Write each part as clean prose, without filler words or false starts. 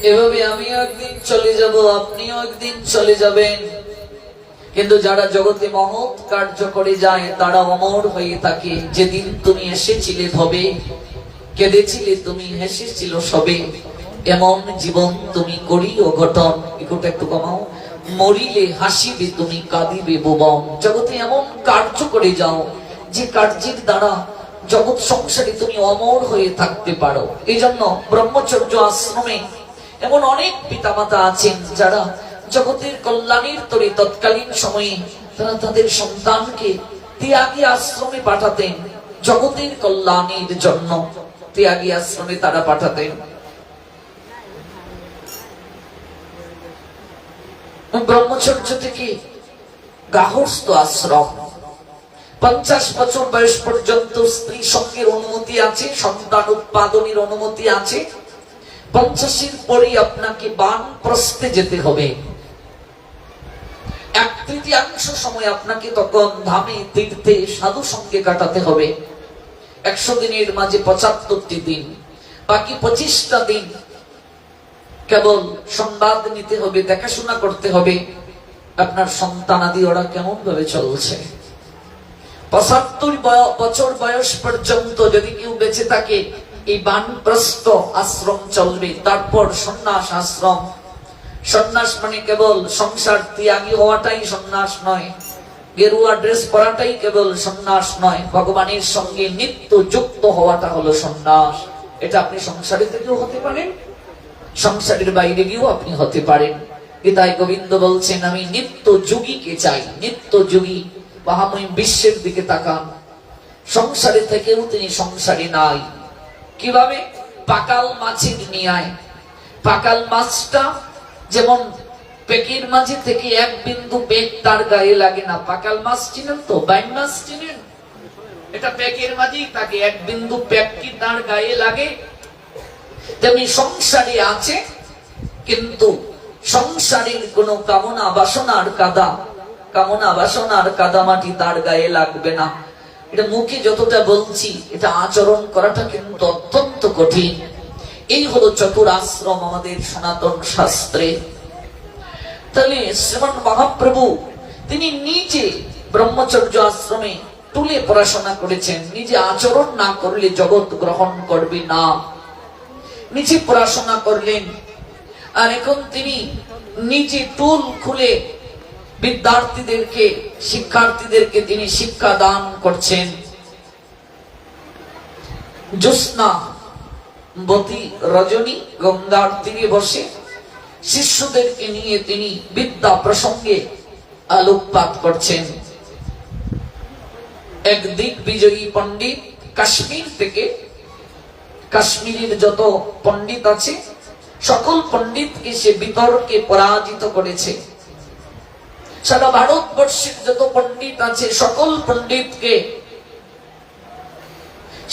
এভাবে আমিও একদিন চলে যাব, আপনিও একদিন চলে যাবেন, কিন্তু যারা জগতে মহৎ কার্য করে যায় তারা অমর হয়ে থাকে। যেদিন তুমি এসেছিলে ভবে, কেঁদেছিলে তুমি, হেসেছিল সবে, এমন জীবন তুমি করিও ঘটন। একটু একটু কমাও। মরিলে হাসিবে তুমি, কাঁদিবে ভুবন। জগতে এমন কার্য করে যাও যে কার্যের দ্বারা জগৎ সংসারে তুমি অমর হয়ে থাকতে পারো। এই জন্য ব্রহ্মচর্য আশ্রমে এমন অনেক পিতামাতা আছেন যারা জগতের কল্যাণের তরে তৎকালীন সময়ে তারা তাদের সন্তানকে ত্যাগী আশ্রমে পাঠাতেন, জগতের কল্যাণের জন্য ত্যাগী আশ্রমে তারা পাঠাতেন। ব্রহ্মচর্য থেকে গার্হস্থ্য আশ্রম, 50 বছর বয়স পর্যন্ত স্ত্রী সঙ্গের অনুমতি আছে, সন্তান উৎপাদনের অনুমতি আছে। 50-এর পরে আপনাকে বানপ্রস্থে যেতে হবে। 1/3 সময় আপনাকে তখন ধামে তীর্থে সাধু সঙ্গে কাটাতে হবে। 100 দিনের মাঝে 75টি দিন, বাকি 25টা দিন কেবল সংবাদ নিতে হবে, দেখাশোনা করতে হবে আপনার সন্তানাদি ওরা কেমন ভাবে চলছে। 75 বছর বয়স পর্যন্ত যদি কেউ বেঁচে থাকে এই বানপ্রস্থ আশ্রম চলবে। তারপর সন্ন্যাস আশ্রম। সন্ন্যাস মানে কেবল সংসার ত্যাগী হওয়াটাই সন্ন্যাস নয়, গেরুয়া ড্রেস পরাটাই কেবল সন্ন্যাস নয়, ভগবানের সঙ্গে নিত্য যুক্ত হওয়াটা হলো সন্ন্যাস। এটা আপনি সংসারে থেকেও হতে পারেন, সংসারের বাইরে গিয়েও আপনি হতে পারেন। গীতায় গোবিন্দ বলছেন, আমি নিত্য যোগীকে চাই। নিত্য যোগী মহামহিম বিশ্বের দিকে তাকান, সংসারে থেকেও তিনি সংসারী নাই। কিভাবে? পাকাল মাছের নিয়ায়। পাকাল মাছটা যেমন পেকের মাঝে থেকে এক বিন্দু পেক তার গায়ে লাগে না। পাকাল মাছ চিনেন তো? বাইন মাছ চিনেন? এটা পেকের মাঝেই থাকে, এক বিন্দু পেক কি তার গায়ে লাগে? তেমনি সংসারে আছে, কিন্তু সংসারের কোন কামনা বাসনার কাদামাটি তার গায়ে লাগবে না। এটা মুখে যতটা বলছি, এটা আচরণ করাটা কিন্তু অত্যন্ত কঠিন। এই হলো চতুরাশ্রম আমাদের সনাতন শাস্ত্রে। তাহলে শ্রীমান মহাপ্রভু তিনি নিজে ব্রহ্মচর্য আশ্রমে তুলে পড়াশোনা করেছেন। নিজে আচরণ না করলে জগৎ গ্রহণ করবে না, নিজে পড়াশোনা করলেন। আর এখন তিনি নিজে টুল খুলে বিদ্যার্থীদেরকে, শিক্ষার্থীদেরকে তিনি শিক্ষা দান করছেন। জ্যোৎস্না বতী রজনী গঙ্গার তীরে বসে শিষ্যদেরকে নিয়ে তিনি বিদ্যা প্রসঙ্গে আলোকপাত করছেন। এক দিগ্বিজয়ী পণ্ডিত কাশ্মীর থেকে, কাশ্মীরের যত পণ্ডিত আছে সকল পণ্ডিতকে সে বিতর্কে পরাজিত করেছে। সারা ভারতবর্ষের যত পণ্ডিত আছে সকল পণ্ডিতকে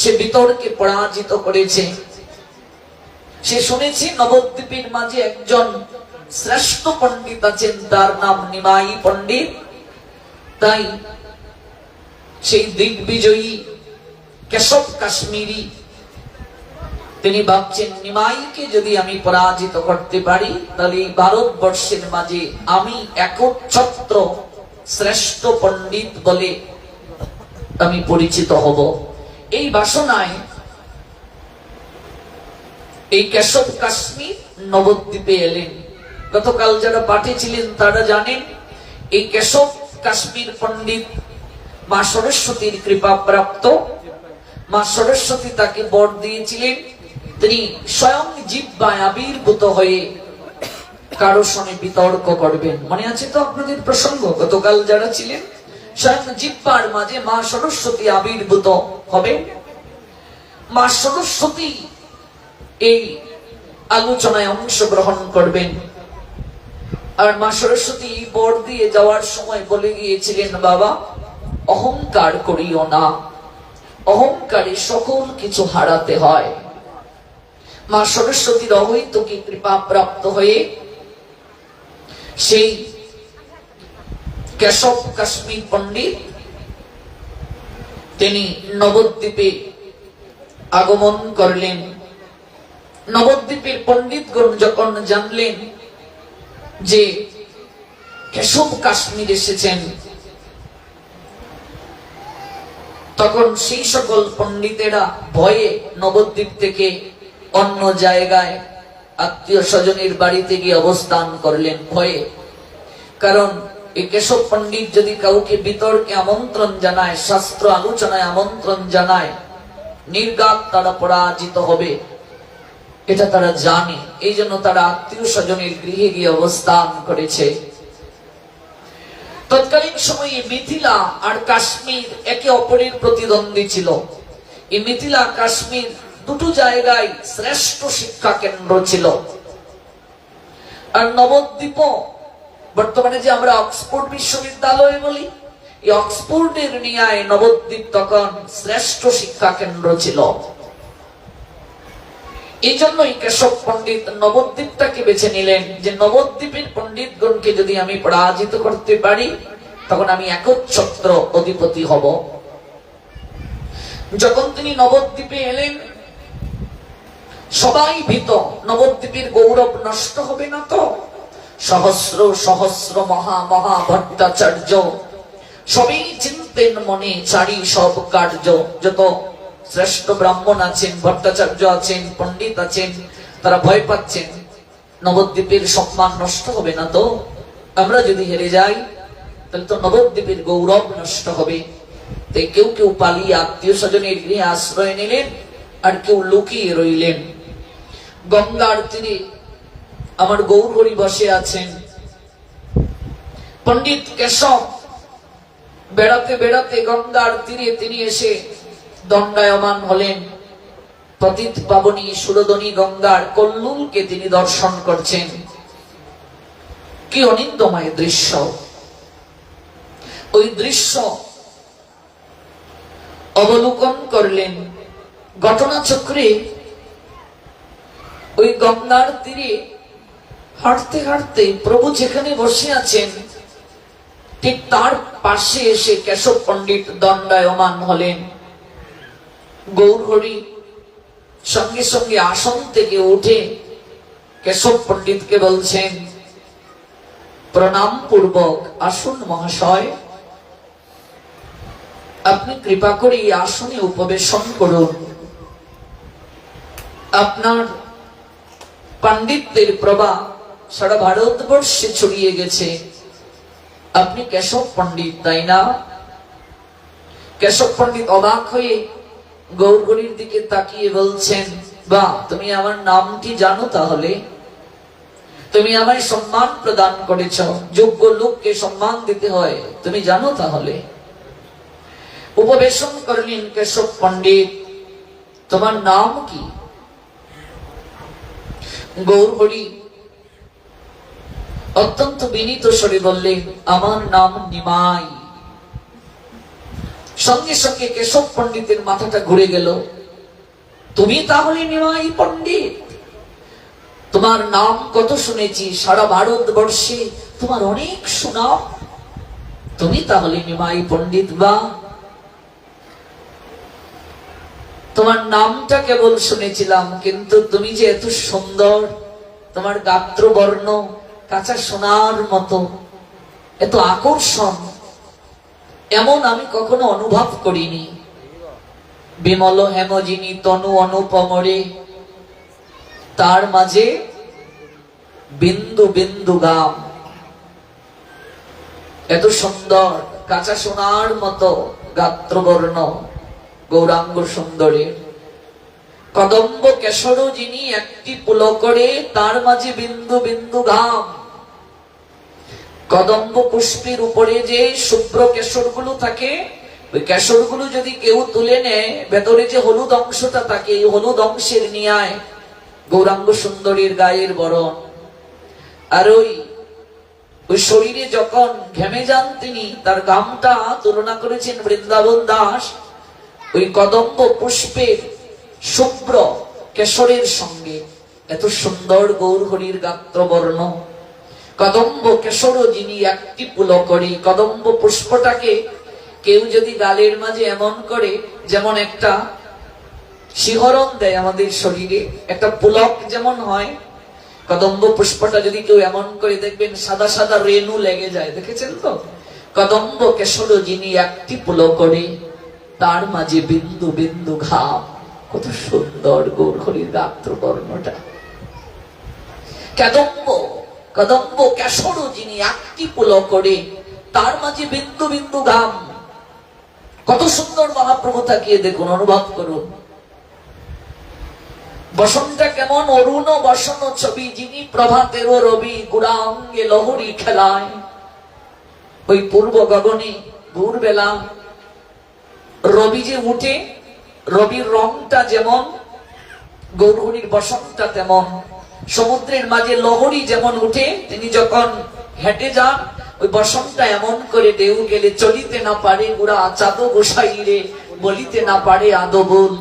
সে বিতর্কে পরাজিত করেছে। সে শুনেছে নবদ্বীপের মাঝে একজন শ্রেষ্ঠ পণ্ডিত আছেন, তার নাম নিমাই পণ্ডিত। তাই সেই দিগ্বিজয়ী কেশব কাশ্মীরি তিনি ভাবছেন, নিমাইকে যদি আমি পরাজিত করতে পারি তাহলে ভারতবর্ষের মাঝে আমি একচ্ছত্র শ্রেষ্ঠ পণ্ডিত বলে আমি পরিচিত হব। এই বাসনায় এই কেশব কাশ্মীর নবদ্বীপে এলেন। গতকাল যারা পাঠে ছিলেন তারা জানেন, এই কেশব কাশ্মীর পণ্ডিত মা সরস্বতীর কৃপা প্রাপ্ত। মা সরস্বতী তাকে বর দিয়েছিলেন, তিনি স্বয়ং জিহ্বায় আবির্ভূত হয়ে কারো সঙ্গে বিতর্ক করবেন। মনে আছে তো আপনাদের প্রসঙ্গ? গতকাল যারা ছিলেন, স্বয়ং জিহ্বার মাঝে মা সরস্বতী আবির্ভূত হবেন। মা সরস্বতী এই আলোচনায় অংশগ্রহণ করবেন। আর মা সরস্বতী বর দিয়ে যাওয়ার সময় বলে গিয়েছিলেন, বাবা অহংকার করিও না, অহংকারে সকল কিছু হারাতে হয়। মা সরস্বতীর অহৈতুকী কৃপা প্রাপ্ত হয়ে সেই কেশব কাশ্মীর পণ্ডিত তিনি নবদ্বীপে আগমন করলেন। নবদ্বীপের পণ্ডিতগণ যখন জানলেন যে কেশব কাশ্মীর এসেছেন, তখন সেই সকল পণ্ডিতেরা ভয়ে নবদ্বীপ থেকে অন্য জায়গায় আত্মীয় স্বজনের বাড়িতে গিয়ে অবস্থান করলেন ভয়ে। কারণ এই কেশব পণ্ডিত যদি কাউকে বিতর্কে আমন্ত্রণ জানায়, শাস্ত্র আলোচনায় আমন্ত্রণ জানায়, নির্ঘাত তারা পরাজিত হবে, এটা তারা জানে। এই জন্য তারা আত্মীয় স্বজনের গৃহে গিয়ে অবস্থান করেছে। তৎকালীন সময়ে মিথিলা আর কাশ্মীর একে অপরের প্রতিদ্বন্দ্বী ছিল। এই মিথিলা কাশ্মীর দুটো জায়গায় শ্রেষ্ঠ শিক্ষা কেন্দ্র ছিল। আর নবদ্বীপ, বর্তমানে যে আমরা অক্সফোর্ড বিশ্ববিদ্যালয় বলি, এই অক্সফোর্ডের ন্যায় নবদ্বীপ তখন শ্রেষ্ঠ শিক্ষা কেন্দ্র ছিল। এই জন্যই কেশব পণ্ডিত নবদ্বীপটাকে বেছে নিলেন, যে নবদ্বীপের পণ্ডিতগণকে যদি আমি পরাজিত করতে পারি, তখন আমি একচ্ছত্র অধিপতি হব। যখন তিনি নবদ্বীপে এলেন, সবাই ভীত, নবদ্বীপের গৌরব নষ্ট হবে না তো? সহস্র সহস্র মহা মহা ভট্টাচার্য সবই চিনতেন মনে চারি সব কার্য। যত শ্রেষ্ঠ ব্রাহ্মণ আছেন, ভট্টাচার্য আছেন, পণ্ডিত আছেন, তারা ভয় পাচ্ছেন নবদ্বীপের সম্মান নষ্ট হবে না তো? আমরা যদি হেরে যাই তাহলে তো নবদ্বীপের গৌরব নষ্ট হবে। তাই কেউ কেউ পালিয়ে আত্মীয় স্বজনের গৃহে আশ্রয় নিলেন, আর কেউ লুকিয়ে রইলেন। গঙ্গার তীরে আমার গৌরহরি বসে আছেন। পণ্ডিত কেশব বেড়াতে বেড়াতে গঙ্গার তীরে তিনি এসে দণ্ডায়মান হলেন। পতিত পাবনী সুরদনী গঙ্গার কল্লুলকে তিনি দর্শন করছেন। কি অনিন্দময় দৃশ্য! ওই দৃশ্য অবলোকন করলেন। ঘটনাচক্রে ওই গঙ্গার তীরে হাঁটতে হাঁটতে প্রভু যেখানে বসে আছেন, ঠিক তার পাশে এসে কেশব পণ্ডিত দণ্ডায়মান হলেন। গৌরহরি সঙ্গে সঙ্গে আসন থেকে উঠে কেশব পণ্ডিতকে বলছেন, প্রণাম পূর্বক আসুন মহাশয়, আপনি কৃপা করে এই আসনে উপবেশন করুন। আপনার পাণ্ডিত্যের প্রভা সারা ভারতবর্ষে ছড়িয়ে গেছে। আপনি কেশব পণ্ডিত, তাই না? কেশব পণ্ডিত অবাক হয়ে গৌরহরির দিকে তাকিয়ে বলছেন, বাহ, তুমি আমার নামটি জানো তাহলে? তুমি আমায় সম্মান প্রদান করেছ, যোগ্য লোককে সম্মান দিতে হয়, তুমি জানো তাহলে? উপবেশন করলেন কেশব পণ্ডিত। তোমার নাম কি? গৌরহরি অত্যন্ত বিনীত স্বরে বললেন, আমার নাম নিমাই। সঙ্গে সঙ্গে কেশব পণ্ডিতের মাথাটা ঘুরে গেল। তুমি তাহলে নিমাই পণ্ডিত? তোমার নাম কত শুনেছি, সারা ভারতবর্ষে তোমার অনেক সুনাম। তুমি তাহলে নিমাই পণ্ডিত? বা, তোমার নামটা কেবল শুনেছিলাম, কিন্তু তুমি যে এত সুন্দর, তোমার গাত্র বর্ণ কাঁচা সোনার মতো, এত আকর্ষণ, এমন আমি কখনো অনুভব করিনি। বিমল হেমজিনী তনু অনুপমরে, তার মাঝে বিন্দু বিন্দু গাম। এত সুন্দর কাঁচা সোনার মতো গাত্রবর্ণ, গৌরাঙ্গ সুন্দরী। কদম্ব কেশর যিনি একটি পুলকরে, তার মাঝে বিন্দু বিন্দু ঘাম। কদম্ব পুষ্পের উপরে যে শুভ্র কেশরগুলো থাকে, ওই কেশরগুলো যদি কেউ তুলে নেয়, ভেতরে যে হলুদ অংশটা থাকে, এই হলুদ অংশের নিয়ায় গৌরাঙ্গ সুন্দরীর গায়ের বরণ। আর ওই শরীরে যখন ঘেমে যান তিনি, তার ঘামটা তুলনা করেছেন বৃন্দাবন দাস ওই কদম্ব পুষ্পের শুভ্র কেশরের সঙ্গে। এত সুন্দর গৌরহরির গাত্রবর্ণ। কদম্ব কেশর যিনি একটি পুলকরি, কদম্ব পুষ্পটাকে কেউ যদি গালের মাঝে এমন করে, যেমন একটা শিহরণ দেয় আমাদের শরীরে। একটা পুলক যেমন হয়, কদম্ব পুষ্পটা যদি কেউ এমন করে দেখবেন সাদা সাদা রেণু লেগে যায়, দেখেছেন তো? কদম্ব কেশর যিনি একটি পুলক করে, তার মাঝে বিন্দু বিন্দু ঘাম। কত সুন্দর গৌর হরির গাত্র বর্ণটা। কদম্ব কদম্ব কেশর যিনি একটি পুলক করে, তার মাঝে বিন্দু বিন্দু ঘাম। কত সুন্দর মহাপ্রভু তাকিয়ে দেখুন, অনুভব করুন। বসনটা কেমন অরুণ বসন ছবি, যিনি প্রভাতেরও রবি, গুড়াঙ্গে লহরী খেলায়। ওই পূর্ব গগনে ভোরবেলা রবি যে উঠে, রবির রংটা যেমন, গৌরহরির বসনটা তেমন। সমুদ্রের মাঝে লহরী যেমন উঠে, তিনি যখন হেঁটে যান, ওই বসনটা এমন করে ঢেউ গেলে চলিতে না পারে গুড়া চাঁদ গোসাইরে, বলিতে না পারে আদো বল।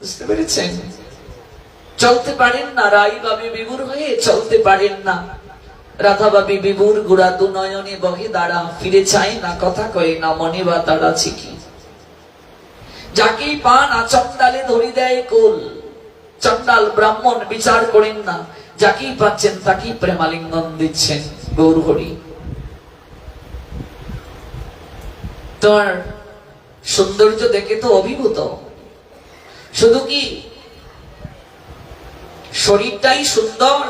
বুঝতে পেরেছেন? চলতে পারেন না, রাই ভাবে বিভুর হয়ে চলতে পারেন না। রাধা ভাবি বিভুর গুড়া দু নয়নে বহে দাঁড়া, ফিরে চাই না, কথা কয়ে না, মনে বা তারা ছিকি। যাকেই পান আচন্ডালে ধরি দেয় কোল। চন্ডাল ব্রাহ্মণ বিচার করেন না, যাকেই পাচ্ছেন তাকেই প্রেমালিঙ্গন দিচ্ছেন গৌর হরি। তোমার সৌন্দর্য দেখে তো অভিভূত। শুধু কি শরীরটাই সুন্দর,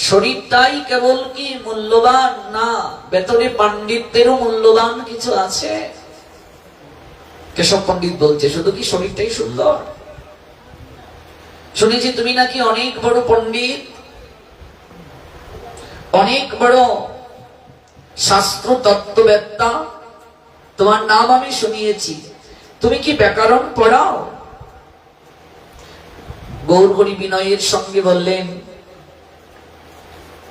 শরীরটাই কেবল কি মূল্যবান? না, ভেতরে পাণ্ডিত্যেরও মূল্যবান কিছু আছে। কেশব পণ্ডিত বলছে শুধু কি শরীরটাই সুন্দর? শুনেছি তুমি নাকি অনেক বড় পণ্ডিত, অনেক বড় শাস্ত্র তত্ত্ববেত্তা, তোমার নাম আমি শুনিয়েছি। তুমি কি ব্যাকরণ পড়াও? গৌর হরি বিনয়ের সঙ্গে বললেন,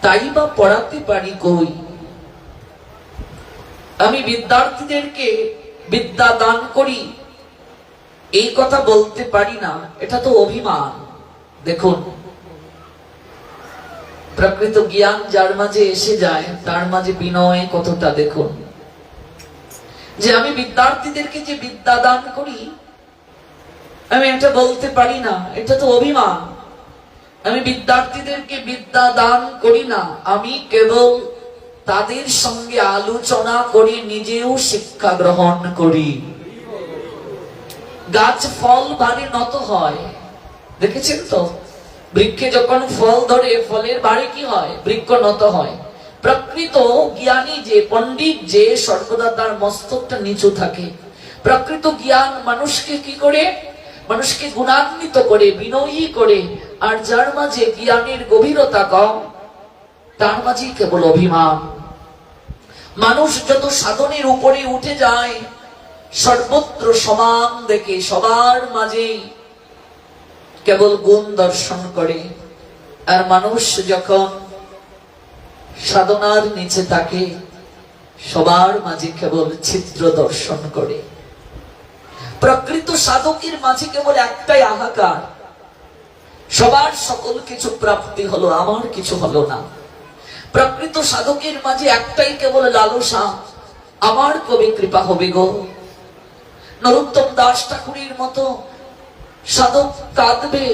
তাই বা পড়াতে পারি কই? আমি বিদ্যার্থীদেরকে বিদ্যা দান করি, এই কথা বলতে পারি না, এটা তো অভিমান। দেখুন, প্রকৃত জ্ঞান যার মাঝে এসে যায়, তার মাঝে বিনয় কতটা দেখুন। যে আমি বিদ্যার্থীদেরকে যে বিদ্যা দান করি, আমি এটা বলতে পারি না, এটা তো অভিমান। আমি বিদ্যার্থীদেরকে বিদ্যা দান করি না, আমি কেবল তাদের সঙ্গে আলোচনা করি, নিজেও শিক্ষা গ্রহণ করি। গাছ ফল ভারে নত হয়, দেখেছেন তো? বৃক্ষে যখন ফল ধরে, ফলের ভারে কি হয়? বৃক্ষ নত হয়। প্রকৃত জ্ঞানী যে, পণ্ডিত যে, সর্বদা তার মস্তকটা নিচু থাকে। প্রকৃত জ্ঞান মানুষকে কি করে? মানুষকে গুণান্বিত করে, বিনয়ী করে। আর যার মাঝে জ্ঞানের গভীরতা কম, তার মাঝে কেবল অভিমান। মানুষ যত সাধনের উপরে উঠে যায়, সর্বত্র সমান দেখে, সবার মাঝে কেবল গুণ দর্শন করে। আর মানুষ যখন সাধনার নিচে থাকে, সবার মাঝে কেবল ছিদ্র দর্শন করে। প্রকৃত সাধকের মাঝে কেবল একটাই হাহাকার, সবার সকল কিছু প্রাপ্তি হলো, আমার কিছু হলো না। প্রকৃত সাধকের মাঝে একটাই কেবল লালসা, আমার কবে কৃপা হবে গো। নরোত্তম দাস ঠাকুরের মতো সাধক কাঁদবে,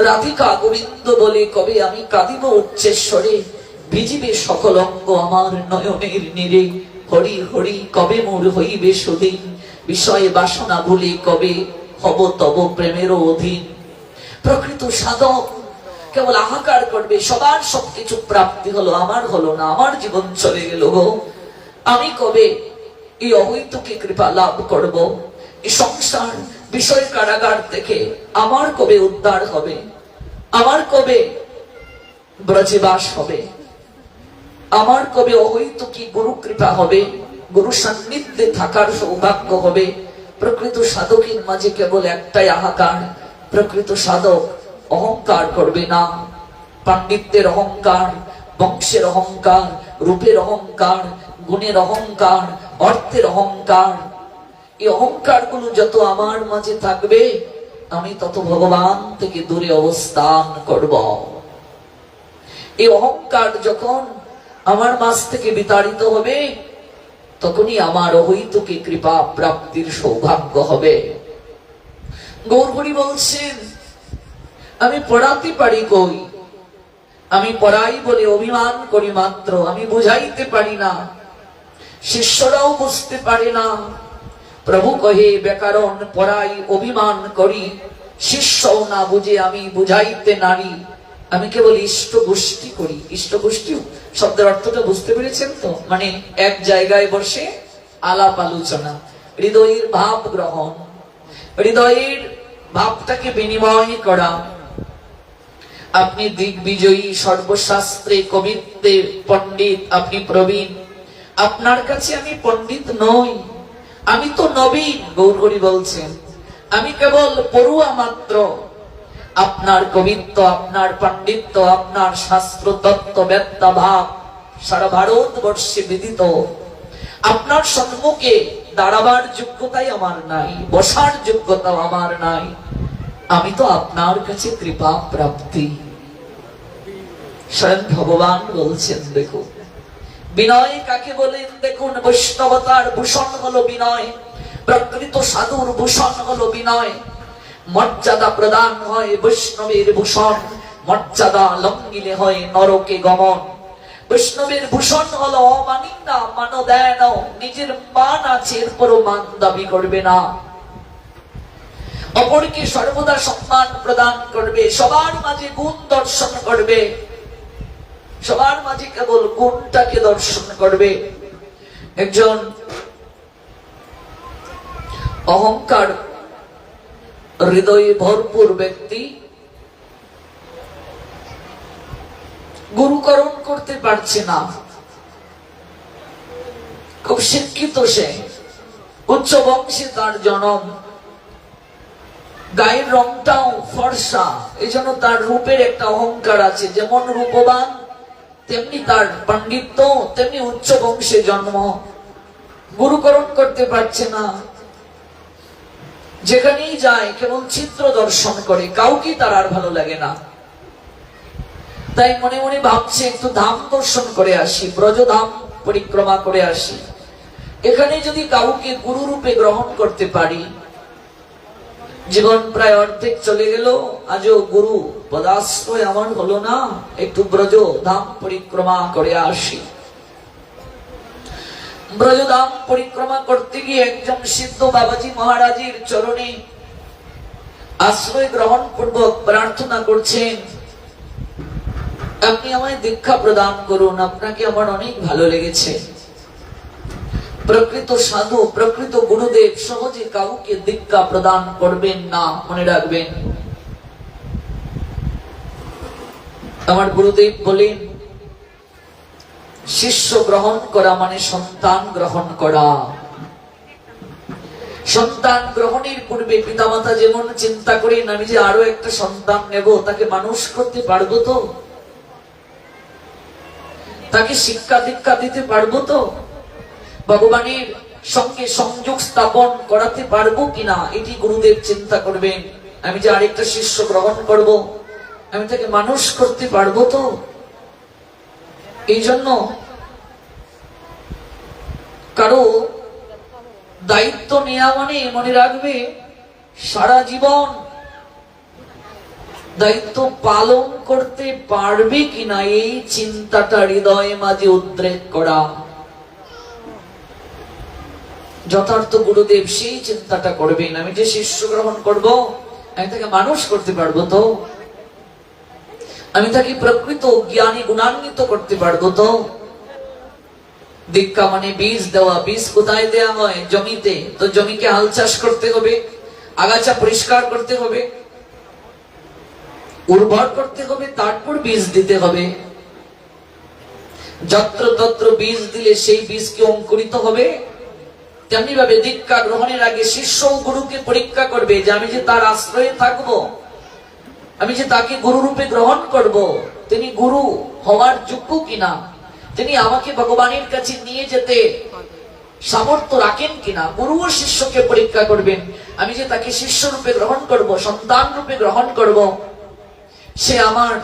রাধিকা গোবিন্দ বলে, কবে আমি কাঁদিব উচ্চেশ্বরে, ভিজিবে সকল অঙ্গ আমার নয়নের নীরে। হরি হরি কবে মোর হইবে সুদিন, বিষয়ে বাসনা ভুলে কবে হব তব প্রেমের অধীন। প্রকৃত সাধক কেবল হাহাকার করবে, সবার সবকিছু প্রাপ্তি হলো, আমার হলো না, আমার জীবন চলে গেল গো। আমি কবে এই অহৈতুকী কৃপা লাভ করব? এই সংসার বিষয় কারাগার থেকে আমার কবে উদ্ধার হবে? আমার কবে ব্রজবাস হবে? আমার কবে অহৈতুকী গুরু কৃপা হবে? গুরু সান্নিধ্যে থাকার সৌভাগ্য হবে? প্রকৃত সাধকের মাঝে কেবল একটাই হাহাকার, প্রকৃত সাধক অহংকার করবে না। পাণ্ডিত্যের অহংকার, বংশের অহংকার, রূপের অহংকার, গুণের অহংকার, অর্থের অহংকার, এই অহংকার গুলো যত আমার মাঝে থাকবে, আমি তত ভগবান থেকে দূরে অবস্থান করব। এই অহংকার যখন আমার মাঝ থেকে বিতাড়িত হবে, তখনই আমার অহৈতুকী কৃপা প্রাপ্তির সৌভাগ্য হবে। গৌরহরি বলছেন, আমি পড়াতে পারি কই, আমি পড়াই বলে অভিমান করি মাত্র, আমি বুঝাইতে পারি না, শিষ্যরাও বুঝতে পারে না। প্রভু কহে, ব্যাকরণ পড়াই অভিমান করি, শিষ্যও না বুঝে আমি বুঝাইতে নারী। আমি কেবল ইষ্ট গোষ্ঠী করি। ইষ্ট গোষ্ঠী শব্দের অর্থটা বুঝতে পেরেছেন তো? মানে এক জায়গায় বসে আলাপ আলোচনা, হৃদয়ের ভাব গ্রহণ, হৃদয়ের ভাবটাকে বিনিময় করা। আপনি দিগ্বিজয়ী, সর্বশাস্ত্রে কবিত্বে পণ্ডিত, আপনি প্রবীণ, আপনার কাছে আমি পণ্ডিত নই, আমি তো নবীন। গৌরহরি বলছেন, আমি কেবল পড়ুয়া মাত্র। আপনার কবিত্ব, আপনার পাণ্ডিত্য, আপনার শাস্ত্র তত্ত্ব বেত্তা ভাব সারা ভারতবর্ষে বিদিত। আপনার সম্মুখে দাঁড়াবার যোগ্যতাই আমার নাই, বসার যোগ্যতাও আমার নাই। আমি তো আপনার কাছে কৃপা প্রাপ্তি। স্বয়ং ভগবান বলছেন, দেখো বিনয় কাকে বলেন দেখুন। বৈষ্ণবতার ভূষণ হলো বিনয়, প্রকৃত সাধুর ভূষণ হলো বিনয়। মর্যাদা প্রদান হয় বৈষ্ণবের ভূষণ, মর্যাদা লঙ্ঘিলে হয় নরকে গমন। বৈষ্ণবের ভূষণ হলো অমানিন্দা, মান দেয় না, নিজের মান আছে এরপরও মান দাবি করবে না, অপরকে সর্বদা সম্মান প্রদান করবে, সবার মাঝে গুণ দর্শন করবে, সবার মাঝে কেবল গুণটাকে দর্শন করবে। একজন অহংকার হৃদয়ে ভরপুর ব্যক্তি গুরুকরণ করতে পারছে না, খুব শিক্ষিত, সে উচ্চ বংশে তার জন্ম, গায়ের রংটাও ফর্সা, এই জন্য তার রূপের একটা অহংকার আছে। যেমন রূপবান তেমনি তার পাণ্ডিত্য, তেমনি উচ্চ বংশে জন্ম, গুরুকরণ করতে পারছে না। যেখানেই যায় কেবল চিত্র দর্শন করে, কাউকে তার আর ভালো লাগে না। তাই মনে মনে ভাবছে একটু ধাম দর্শন করে আসি, ব্রজধাম পরিক্রমা করে আসি, এখানে যদি কাউকে গুরু রূপে গ্রহণ করতে পারি। জীবন প্রায় অর্ধেক চলে গেল, আজও গুরু পদাশ্রয় আমার হলো না, একটু ব্রজধাম পরিক্রমা করে আসি। ব্রজধাম পরিক্রমা করতে গিয়ে একজন সিদ্ধ বাবাজি মহারাজের চরণে আশ্রয় গ্রহণ পূর্বক প্রার্থনা করছেন, আপনি আমায় দীক্ষা প্রদান করুন, আপনাকে আমার অনেক ভালো লেগেছে। প্রকৃত সাধু, প্রকৃত গুরুদেব সহজে কাউকে দীক্ষা প্রদান করবেন না, মনে রাখবেন। আমার গুরুদেব বলেন, শিষ্য গ্রহণ করা মানে সন্তান গ্রহণ করা। সন্তান গ্রহণের পূর্বে পিতামাতা যেমন চিন্তা করেন, আমি যে আরো একটা সন্তান নেব, তাকে মানুষ করতে পারবো তো, তাকে শিক্ষা দীক্ষা দিতে পারবো তো, ভগবানের সঙ্গে সংযোগ স্থাপন করাতে পারবো কিনা, এটি গুরুদেব চিন্তা করবেন। আমি যে আরেকটা শিষ্য গ্রহণ করব, আমি তাকে মানুষ করতে পারবো তো। এই জন্য কারো দায়িত্ব নেওয়া মানে মনে রাখবে সারা জীবন দায়িত্ব পালন করতে পারবে কিনা, এই চিন্তাটা হৃদয়ে মাঝে উদ্রেক করা। যথার্থ গুরুদেব সেই চিন্তাটা করবেন, আমি যে শিষ্য গ্রহণ করব, আমি তাকে মানুষ করতে পারবো তো, আমি তাকে প্রকৃত জ্ঞানী গুণান্বিত করতে পারবো তো। দীক্ষা মানে বীজ দেওয়া। বীজ কোথায় দেওয়া হয়? জমিতে। তো জমিকে হাল চাষ করতে হবে, আগাছা পরিষ্কার করতে হবে, উর্বর করতে হবে, তারপর বীজ দিতে হবে। যত্র তত্র বীজ দিলে সেই বীজ কি অঙ্কুরিত হবে? তেমনি ভাবে দীক্ষা গ্রহণের আগে শিষ্য গুরুকে পরীক্ষা করবে যে আমি যে তার আশ্রয়ে থাকবো, আমি যে তাকে গুরু রূপে গ্রহণ করব, তিনি গুরু হওয়ার যোগ্য কিনা, তিনি আমাকে ভগবানের কাছে নিয়ে যেতে সামর্থ্য রাখেন কিনা। গুরু ও শিষ্যকে পরীক্ষা করবেন, আমি যে তাকে শিষ্য রূপে গ্রহণ করব, সন্তান রূপে গ্রহণ করব, সে আমার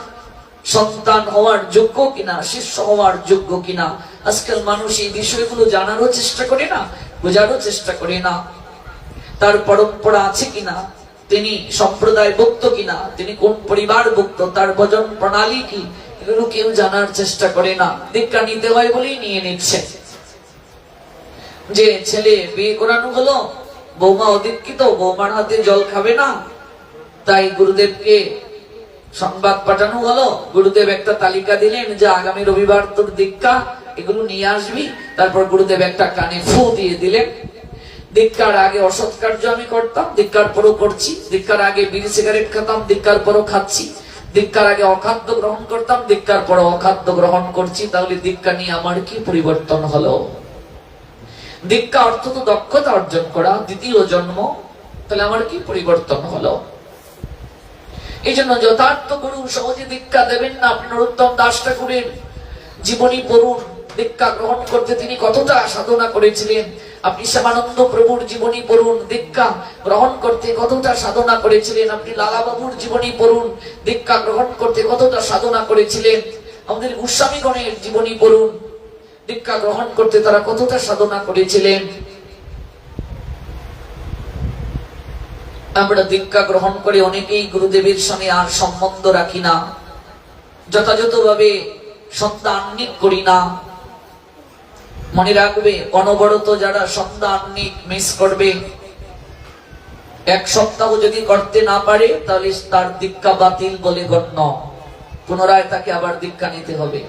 সন্তান হওয়ার যোগ্য কিনা, শিষ্য হওয়ার যোগ্য কিনা। আজকাল মানুষ এই বিষয়গুলো জানারও চেষ্টা করে না, বোঝারও চেষ্টা করে না। তার পরম্পরা আছে কিনা, তিনি সম্প্রদায় ভুক্ত কিনা, তিনি কোন পরিবার ভুক্ত, তার ভজন প্রণালী কি, এগুলো কেউ জানার চেষ্টা করে না। দীক্ষা নিতে হয় বলেই নিয়ে নিচ্ছে। যে ছেলে বিয়ে করানো হলো, বৌমা অদীক্ষিত, বৌমার হাতে জল খাবে না, তাই গুরুদেবকে সংবাদ পাঠানো হলো। গুরুদেব একটা তালিকা দিলেন যে আগামী রবিবার তোর দীক্ষা, এগুলো নিয়ে আসবি। তারপর গুরুদেব একটা কানে ফু দিয়ে দিলেন। দীক্ষার আগে অসৎ কার্য আমি করতাম, দীক্ষার পরও করছি। দীক্ষার আগে বিড়ি সিগারেট খেতাম, দীক্ষার পরও খাচ্ছি। দীক্ষার আগে অখাদ্য গ্রহণ করতাম, দীক্ষার পরও অখাদ্য গ্রহণ করছি। তাহলে দীক্ষা নিয়ে আমার কি পরিবর্তন হলো? দীক্ষা অর্থ তো দক্ষতা অর্জন করা, দ্বিতীয় জন্ম। তাহলে আমার কি পরিবর্তন হলো? এই জন্য যথার্থ গুরু সহজে দীক্ষা দেবেন না। আপনি নরোত্তম দাস ঠাকুরের জীবনী পড়ুন, দীক্ষা গ্রহণ করতে তিনি কতটা সাধনা করেছিলেন। আপনি শ্যামানন্দ প্রভুর জীবনী পড়ুন, দীক্ষা গ্রহণ করতে কতটা সাধনা করেছিলেন। আপনি লালা বাবুর জীবনী পড়ুন, দীক্ষা গ্রহণ করতে কতটা সাধনা করেছিলেন। আমাদের গোস্বামীগণের জীবনী পড়ুন, দীক্ষা গ্রহণ করতে তারা কতটা সাধনা করেছিলেন। আমরা দীক্ষা গ্রহণ করে অনেকেই গুরুদেবের সঙ্গে আর সম্বন্ধ রাখি না, যথাযথভাবে সন্তানিক করি না। মনে রাখবে, অনবরত যারা সন্তানিক মিস করবে, এক সপ্তাহ যদি করতে না পারে তাহলে তার দীক্ষা বাতিল বলে গণ্য। পুনরায় তাকে আবার দীক্ষা নিতে হবে।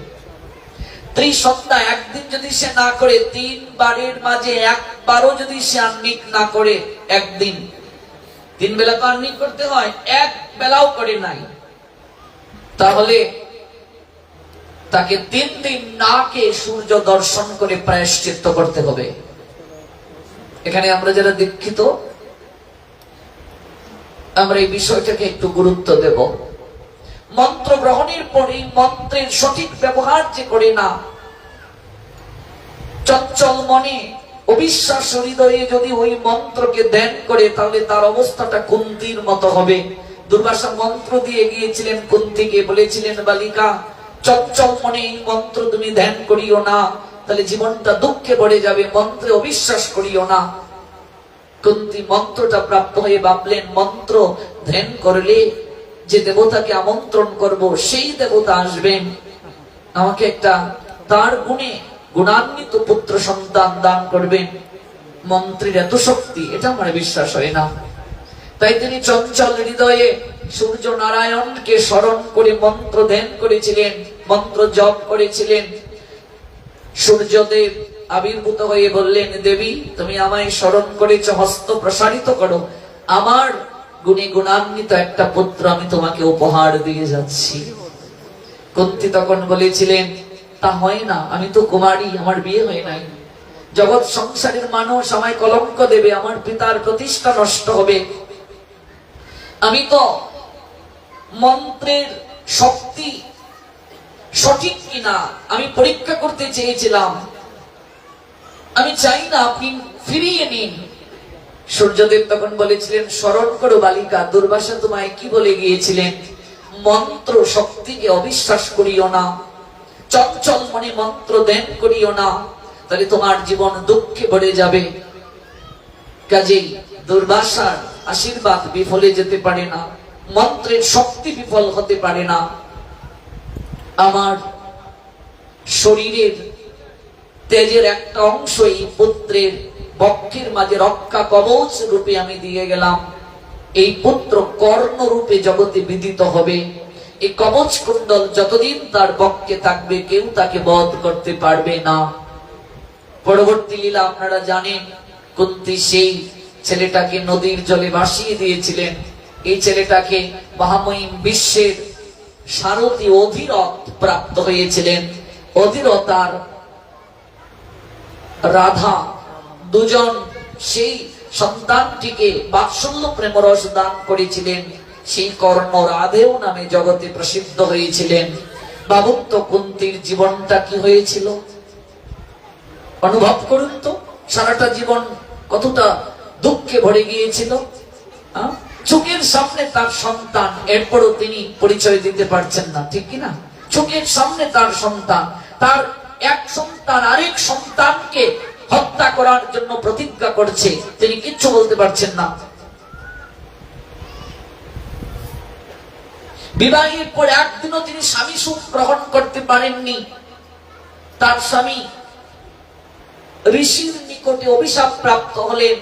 ত্রিসন্ধ্যা একদিন যদি সে না করে, 3 বারের মাঝে একবারও যদি সে আহ্নিক না করে, একদিন, 3 বেলা তো আহ্নিক করতে হয়, এক বেলাও করে নাই, তাহলে তাকে 3 দিন না কে সূর্য দর্শন করে প্রায়শ্চিত্ত করতে হবে। এখানে আমরা যারা দীক্ষিত, আমরা এই বিষয়টাকে একটু গুরুত্ব দেব। মন্ত্র গ্রহণের পরে মন্ত্রের সঠিক ব্যবহার যে করে না, চঞ্চল মনে অবিশ্বাস হৃদয়ে যদি ওই মন্ত্রকে ধ্যান করে, তাহলে তার অবস্থাটা কুন্তির মতো হবে। দুর্বাসা মন্ত্র দিয়ে গিয়েছিলেন কুন্তিকে, বলেছিলেন বালিকা, চঞ্চল মনে এই মন্ত্র তুমি ধ্যান করিও না, তাহলে জীবনটা দুঃখে ভরে যাবে, মন্ত্রে অবিশ্বাস করিও না। কুন্তি মন্ত্রটা প্রাপ্ত হয়ে ভাবলেন, মন্ত্র ধ্যান করলে যে দেবতাকে আমন্ত্রণ করব, সেই দেবতা আসবেন, আমাকে একটা তার গুণে গুণান্বিত পুত্র সন্তান দান করবেন। মন্ত্রের এত শক্তি, এটা আমার বিশ্বাস হয় না। তাই তিনি চঞ্চল হৃদয়ে সূর্য নারায়ণকে স্মরণ করে মন্ত্র ধ্যান করেছিলেন, মন্ত্র জপ করেছিলেন। সূর্যদেব আবির্ভূত হয়ে বললেন, দেবী তুমি আমায় স্মরণ করেছ, হস্ত প্রসারিত করো, আমার গুণে গুণান্বিত একটা পুত্র আমি তোমাকে উপহার দিয়ে যাচ্ছি। কুন্তি তখন বলেছিলেন, তা হয় না, আমি তো কুমারী, আমার বিয়ে হয় নাই। জগৎ সংসারের মানুষ আমায় কলঙ্ক দেবে, আমার পিতার প্রতিষ্ঠা নষ্ট হবে। আমি তো মন্ত্রের শক্তি সঠিক কিনা আমি পরীক্ষা করতে চেয়েছিলাম, আমি চাই না আপনি ফিরিয়ে নিন। সূর্যদেব তখন বলেছিলেন, স্মরণ করো বালিকা, দুর্বাসা তোমায় কি বলে গিয়েছিলেন, মন্ত্র শক্তিকে অবিশ্বাস করিও না, চঞ্চল মনে মন্ত্র ধ্যান করিও না, তাহলে তোমার জীবন দুঃখে ভরে যাবে। কাজেই দুর্বাসার আশীর্বাদ বিফলে যেতে পারে না, মন্ত্রের শক্তি বিফল হতে পারে না। আমার শরীরের তেজের একটা অংশই পুত্রের বক্ষের মাঝে রক্ষা কবচ রূপে আমি দিয়ে গেলাম। এই পুত্র কর্ণ রূপে জগতে বিদিত হবে। এই কবচ কুণ্ডল যতদিন তার বক্ষে থাকবে, কেউ তাকে বধ করতে পারবে না। পরবর্তী লীলা আপনারা জানেন, কুন্তী সেই ছেলেটাকে নদীর জলে ভাসিয়ে দিয়েছিলেন। এই ছেলেটাকে মহামহিম বিশ্বের সারথী অধিরথ প্রাপ্ত হয়েছিলেন। অধিরথ আর রাধা দুজন সেই সন্তানটিকে বাৎসল্য প্রেমরস দান করেছিলেন। সেই কর্ণ রাধেও নামে জগতে প্রসিদ্ধ হয়েছিলেন। ভাবুন তো কুন্তীর জীবনটা কি হয়েছিল, অনুভব করুন তো, সারাটা জীবন কতটা দুঃখে ভরে গিয়েছিল। চোখের সামনে তার সন্তান, এরপরও তিনি পরিচয় দিতে পারছেন না, ঠিক কিনা? চোখের সামনে তার সন্তান, তার এক সন্তান আরেক সন্তানকে হত্যা করার জন্য প্রতিজ্ঞা করছে, তিনি কিচ্ছু বলতে পারছেন না। বিবাহের পর একদিনও তিনি স্বামী সুখ গ্রহণ করতে পারেননি। তার স্বামী ঋষির নিকটে অভিশাপ প্রাপ্ত হলেন,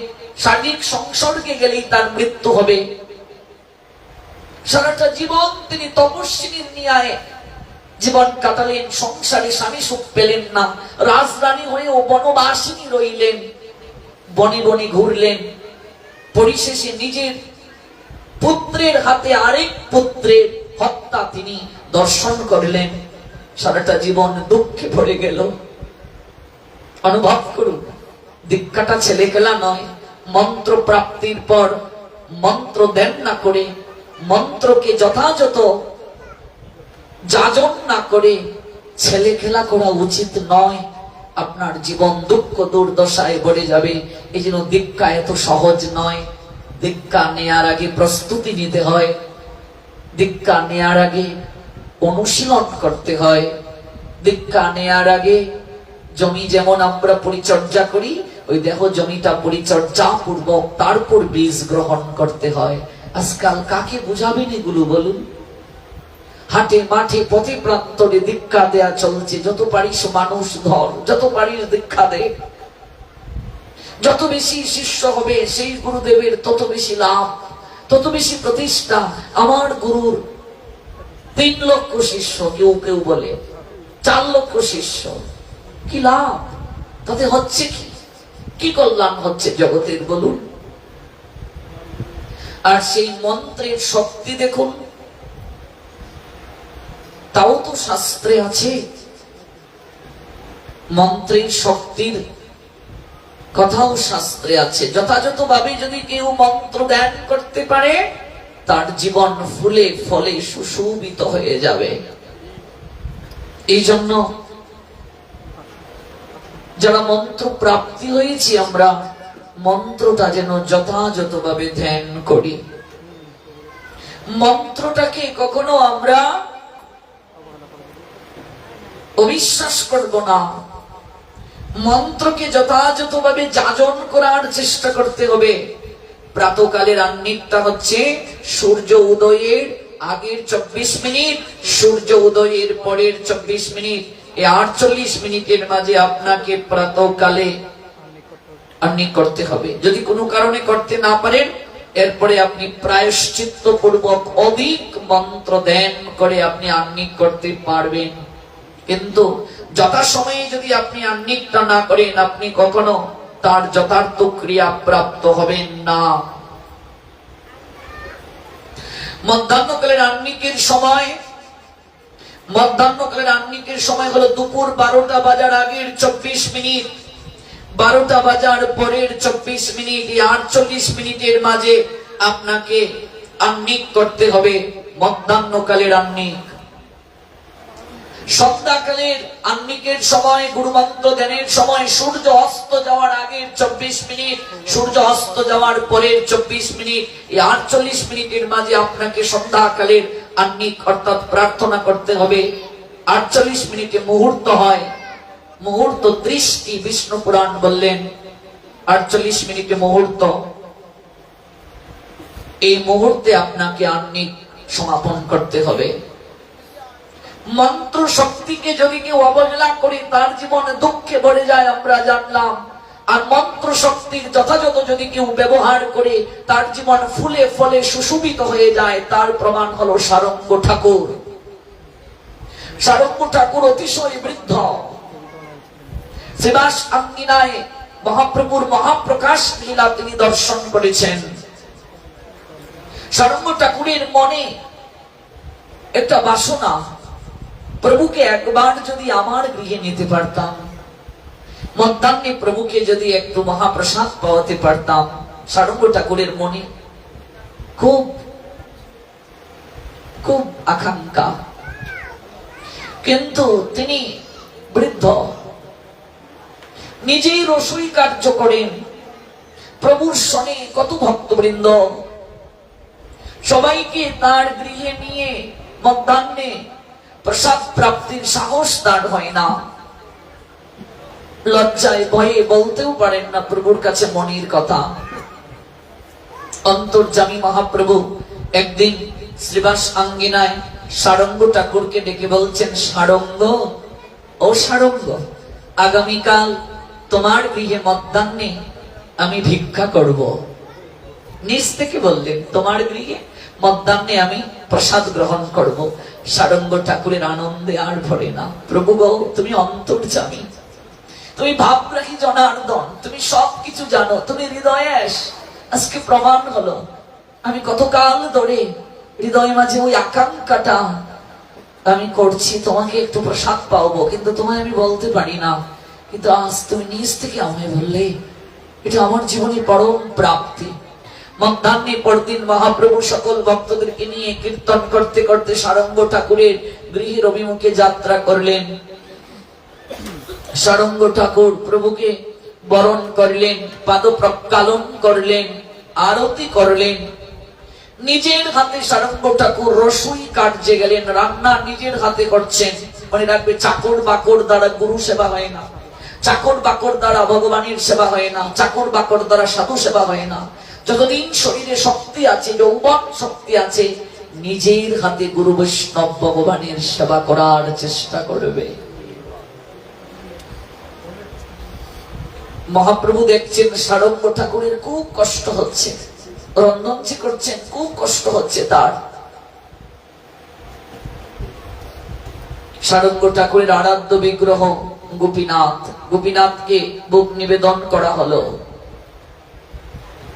শারীরিক সংসর্গে গেলেই তার মৃত্যু হবে। সারাটা জীবন তিনি তপস্বিনীর ন্যায় জীবন কাটালেন, সংসারে স্বামী সুখ পেলেন না। রাজরানী হয়ে ও বনবাসিনী রইলেন, বনে বনে ঘুরলেন। পরিশেষে নিজের পুত্রের হাতে আরেক পুত্রের হত্যা তিনি দর্শন করলেন। সারাটা জীবন দুঃখে ভরে গেল। অনুভব করুন, দীক্ষাটা ছেলে খেলা নয়। মন্ত্র প্রাপ্তির পর মন্ত্র দেন না করে, মন্ত্রকে যথাযথ যাজন না করে ছেলে খেলা করা উচিত নয়। আপনার জীবন দুঃখ দুর্দশায় ভরে যাবে। এই জন্য দীক্ষা এত সহজ নয়। দীক্ষা নেয়ার আগে প্রস্তুতি নিতে হয়, দীক্ষা নেয়ার আগে অনুশীলন করতে হয়। দীক্ষা নেয়ার আগে জমি যেমন আমরা পরিচর্যা করি, ওই দেখো জমিটা পরিচর্যা পূর্বক তারপর বীজ গ্রহণ করতে হয়। আজকাল কাকে বুঝাবেন এগুলো বলুন? হাটে মাঠে পথে প্রান্তরে দীক্ষা দেয়া চলছে। যত পারিস মানুষ ধর, যত পারিস দীক্ষা দে। যত বেশি শিষ্য হবে সেই গুরুদেবের তত বেশি লাভ, তত বেশি প্রতিষ্ঠা। আমার গুরুর 3 লক্ষ শিষ্য, কেউ কেউ বলে 4 লক্ষ শিষ্য, কি লাভ? তাতে হচ্ছে কি কল্যাণ হচ্ছে জগতের বলুন? আর সেই মন্ত্রের শক্তি দেখুন, তাও তো শাস্ত্রে আছে। মন্ত্রের শক্তির কথাও শাস্ত্রে আছে। যথাযথভাবে যদি কেউ মন্ত্র ধ্যান করতে পারে, তার জীবন ফুলে ফলে সুশোভিত হয়ে যাবে। এই জন্য যারা মন্ত্র প্রাপ্তি হয়েছি, আমরা মন্ত্রটা যেন যথাযথভাবে ধ্যান করি। মন্ত্রটাকে কখনো আমরা অবিশ্বাস করব না। মন্ত্রকে যথাযথভাবে যাজন করার চেষ্টা করতে হবে। প্রাতকালের আহ্নিকটা হচ্ছে সূর্য উদয়ের আগের 24 মিনিট, সূর্য উদয়ের পরের 24 মিনিট। এই 48 মিনিটের মাঝে আপনাকে প্রাতকালে আহ্নিক করতে হবে। যদি কোনো কারণে করতে না পারেন, এরপরে আপনি প্রায়শ্চিত্ত পূর্বক অধিক মন্ত্র ধ্যান করে আপনি আহ্নিক করতে পারবেন। কিন্তু যথাসময়ে যদি আপনি আহ্নিকটা না করেন, আপনি কখনো তার যথার্থ ক্রিয়া প্রাপ্ত হবেন না। মধ্যাহ্নকালের আহ্নিকের সময়, মধ্যাহ্নকালের আহ্নিকের সময় হলো দুপুর 12টা বাজার আগের 24 মিনিট, 12টা বাজার পরের 24 মিনিট। এই 48 মিনিটের মাঝে আপনাকে আহ্নিক করতে হবে, মধ্যাহ্নকালের আহ্নিক। সন্ধ্যাকালের আহ্নিকের সময়, গুরুমন্ত্র ধ্যানের সময় সূর্য অস্ত যাওয়ার আগের 24 মিনিট, সূর্য অস্ত যাওয়ার পরের 24 মিনিট। এই 48 মিনিটের মাঝে আপনাকে সন্ধ্যাকালের আহ্নিক অর্থাৎ প্রার্থনা করতে হবে। 48 মিনিটে মুহূর্ত হয়, মুহূর্ত 30টি বিষ্ণু পুরাণ বললেন। 48 মিনিটে মুহূর্ত, এই মুহূর্তে আপনাকে আহ্নিক সমাপন করতে হবে। মন্ত্র শক্তিকে যদি কেউ অবহেলা করে, তার জীবনে দুঃখে ভরে যায়, আমরা জানলাম। আর মন্ত্র শক্তির যথাযথ যদি কেউ ব্যবহার করে, তার জীবন ফুলে ফলে সুশোভিত হয়ে যায়। তার প্রমাণ হলো সারঙ্গ ঠাকুর। সারঙ্গ ঠাকুর অতিশয় বৃদ্ধ। শ্রীবাস আঙ্গিনায় মহাপ্রভুর মহাপ্রকাশ লীলা তিনি দর্শন করেছেন। সারঙ্গ ঠাকুরের মনে একটা বাসনা, প্রভুকে একবার যদি আমার গৃহে নিতে পারতাম, মধ্যাহ্নে প্রভুকে যদি একটু মহাপ্রসাদ পাওয়াতে পারতাম। সারঙ্গ ঠাকুরের মনে খুব খুব আকাঙ্ক্ষা, কিন্তু তিনি বৃদ্ধ, নিজেই রসই কার্য করেন। প্রভুর শনে কত ভক্তবৃন্দ, সবাইকে তার গৃহে নিয়ে মধ্যাহ্নে প্রসাদ প্রাপ্তির সাহস তার হয় না। লজ্জায় ভয়ে বলতেও পারেন না প্রভুর কাছে মনের কথা। অন্তর্যামী মহাপ্রভু একদিন শ্রীবাস আঙ্গিনায় সারঙ্গ ঠাকুরকে ডেকে বলছেন, সারঙ্গ, ও সারঙ্গ, আগামীকাল তোমার গৃহে মধ্যাহ্নে আমি ভিক্ষা করব। নিজ থেকে বললেন, তোমার গৃহে মধ্যাহ্নে আমি প্রসাদ গ্রহণ করব। সারঙ্গ ঠাকুরের আনন্দে আর ভরে না। প্রভু গো, তুমি অন্তর্যামী, তুমি ভাবগ্রাহী জনার্দন, তুমি সবকিছু জানো, তুমি হৃদয়েশ। আজকে প্রমাণ হলো, আমি কতকাল ধরে হৃদয় মাঝে ওই আকাঙ্ক্ষাটা আমি করছি, তোমাকে একটু প্রসাদ পাবো, কিন্তু তোমায় আমি বলতে পারি না। কিন্তু আজ তুমি নিজ থেকে আমায় বললে, এটা আমার জীবনে পরম প্রাপ্তি। মধ্যাহ্নে পরদিন মহাপ্রভু সকল ভক্তদেরকে নিয়ে কীর্তন করতে করতে সারঙ্গ ঠাকুরের গৃহের অভিমুখে যাত্রা করলেন। সারঙ্গ ঠাকুর প্রভুকে বরণ করলেন, পাদ প্রক্ষালন করলেন, আরতি করলেন। নিজের হাতে সারঙ্গ ঠাকুর রসুই কার্যে গেলেন, রান্না নিজের হাতে করছেন। মনে রাখবে, চাকর বাকর দ্বারা গুরু সেবা হয় না, চাকর বাকর দ্বারা ভগবানের সেবা হয় না, চাকর বাকর দ্বারা সাধু সেবা হয় না। যতদিন শরীরে শক্তি আছে, যৌবন শক্তি আছে, নিজের হাতে গুরু বৈষ্ণব ভগবানের সেবা করার চেষ্টা করবে। মহাপ্রভু দেখছেন সারঙ্গ ঠাকুরের খুব কষ্ট হচ্ছে, রন্ধন যে করছেন খুব কষ্ট হচ্ছে তার। সারঙ্গ ঠাকুরের আরাধ্য বিগ্রহ গোপীনাথ, গোপীনাথকে ভোগ নিবেদন করা হলো।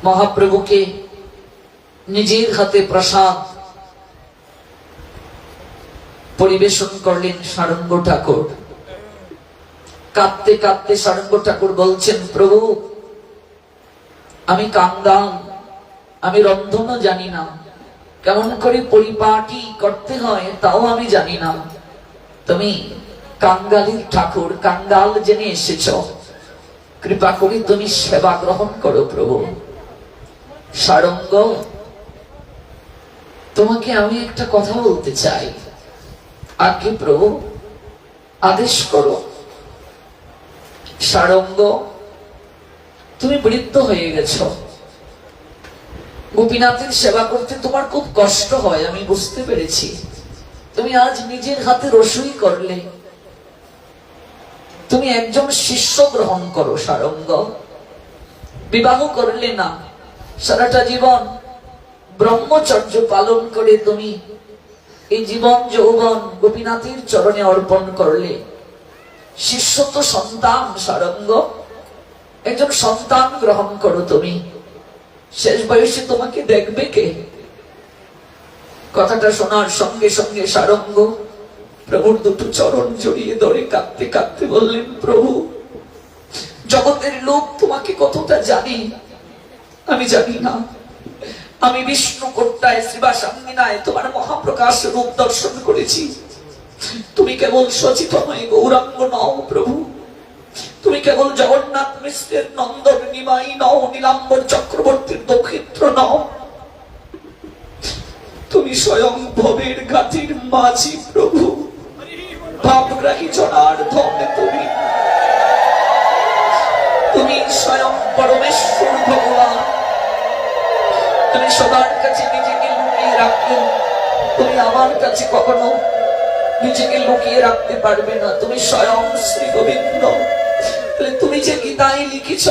মহাপ্রভুকে নিজের হাতে প্রসাদ পরিবেশন করলেন সারঙ্গ ঠাকুর। কাঁদতে কাঁদতে সারঙ্গ ঠাকুর বলছেন, প্রভু, আমি কাঙ্গাল, আমি রন্ধনও জানি না, কেমন করে পরিপাটি করতে হয় তাও আমি জানি না। তুমি কাঙ্গালির ঠাকুর, কাঙ্গাল জেনে এসেছ, কৃপা করে তুমি সেবা গ্রহণ করো প্রভু। সারঙ্গ, তোমাকে আমি একটা কথা বলতে চাই। আগে প্রভু, আদেশ করো। সারঙ্গ, তুমি বৃদ্ধ হয়ে গেছ, গোপীনাথের সেবা করতে তোমার খুব কষ্ট হয়, আমি বুঝতে পেরেছি। তুমি আজ নিজের হাতে রসুই করলে, তুমি একজন শিষ্য গ্রহণ করো। সারঙ্গ, বিবাহ করলে না, সারাটা জীবন ব্রহ্মচর্য পালন করে তুমি এই জীবন যৌবন গোপীনাথের চরণে অর্পণ করলে। শিষ্য তো সন্তান। সারঙ্গ, একজন সন্তান গ্রহণ করো তুমি। শেষ বয়সে তোমাকে দেখবে কে? কথাটা শোনার সঙ্গে সঙ্গে সারঙ্গ প্রভুর দুটো চরণ জড়িয়ে ধরে কাঁদতে কাঁদতে বললেন, প্রভু, জগতের লোক তোমাকে কতটা জানি আমি জানি না। আমি বিষ্ণু কোট্টায় শ্রীবাসাঙ্গিনায় তোমার মহাপ্রকাশ রূপ দর্শন করেছি। তুমি কেবল সচিতময় গৌরাঙ্গ নও প্রভু, তুমি কেবল জগন্নাথ মিশ্রের নন্দন নিমাই নও, নীলাম্বর চক্রবর্তীর দক্ষিত্র নও, তুমি স্বয়ং ভবের ঘাটির মাঝি প্রভু, ভাবগ্রাহী জনার্দন। তুমি স্বয়ং পরমেশ্বর ভগবান। তুমি সবার কাছে নিজেকে লুকিয়ে রাখতে, তুমি আমার কাছে কখনো নিজেকে লুকিয়ে রাখতে পারবে না। তুমি স্বয়ং শ্রী গোবিন্দ। তুমি যে গীতায় লিখেছ,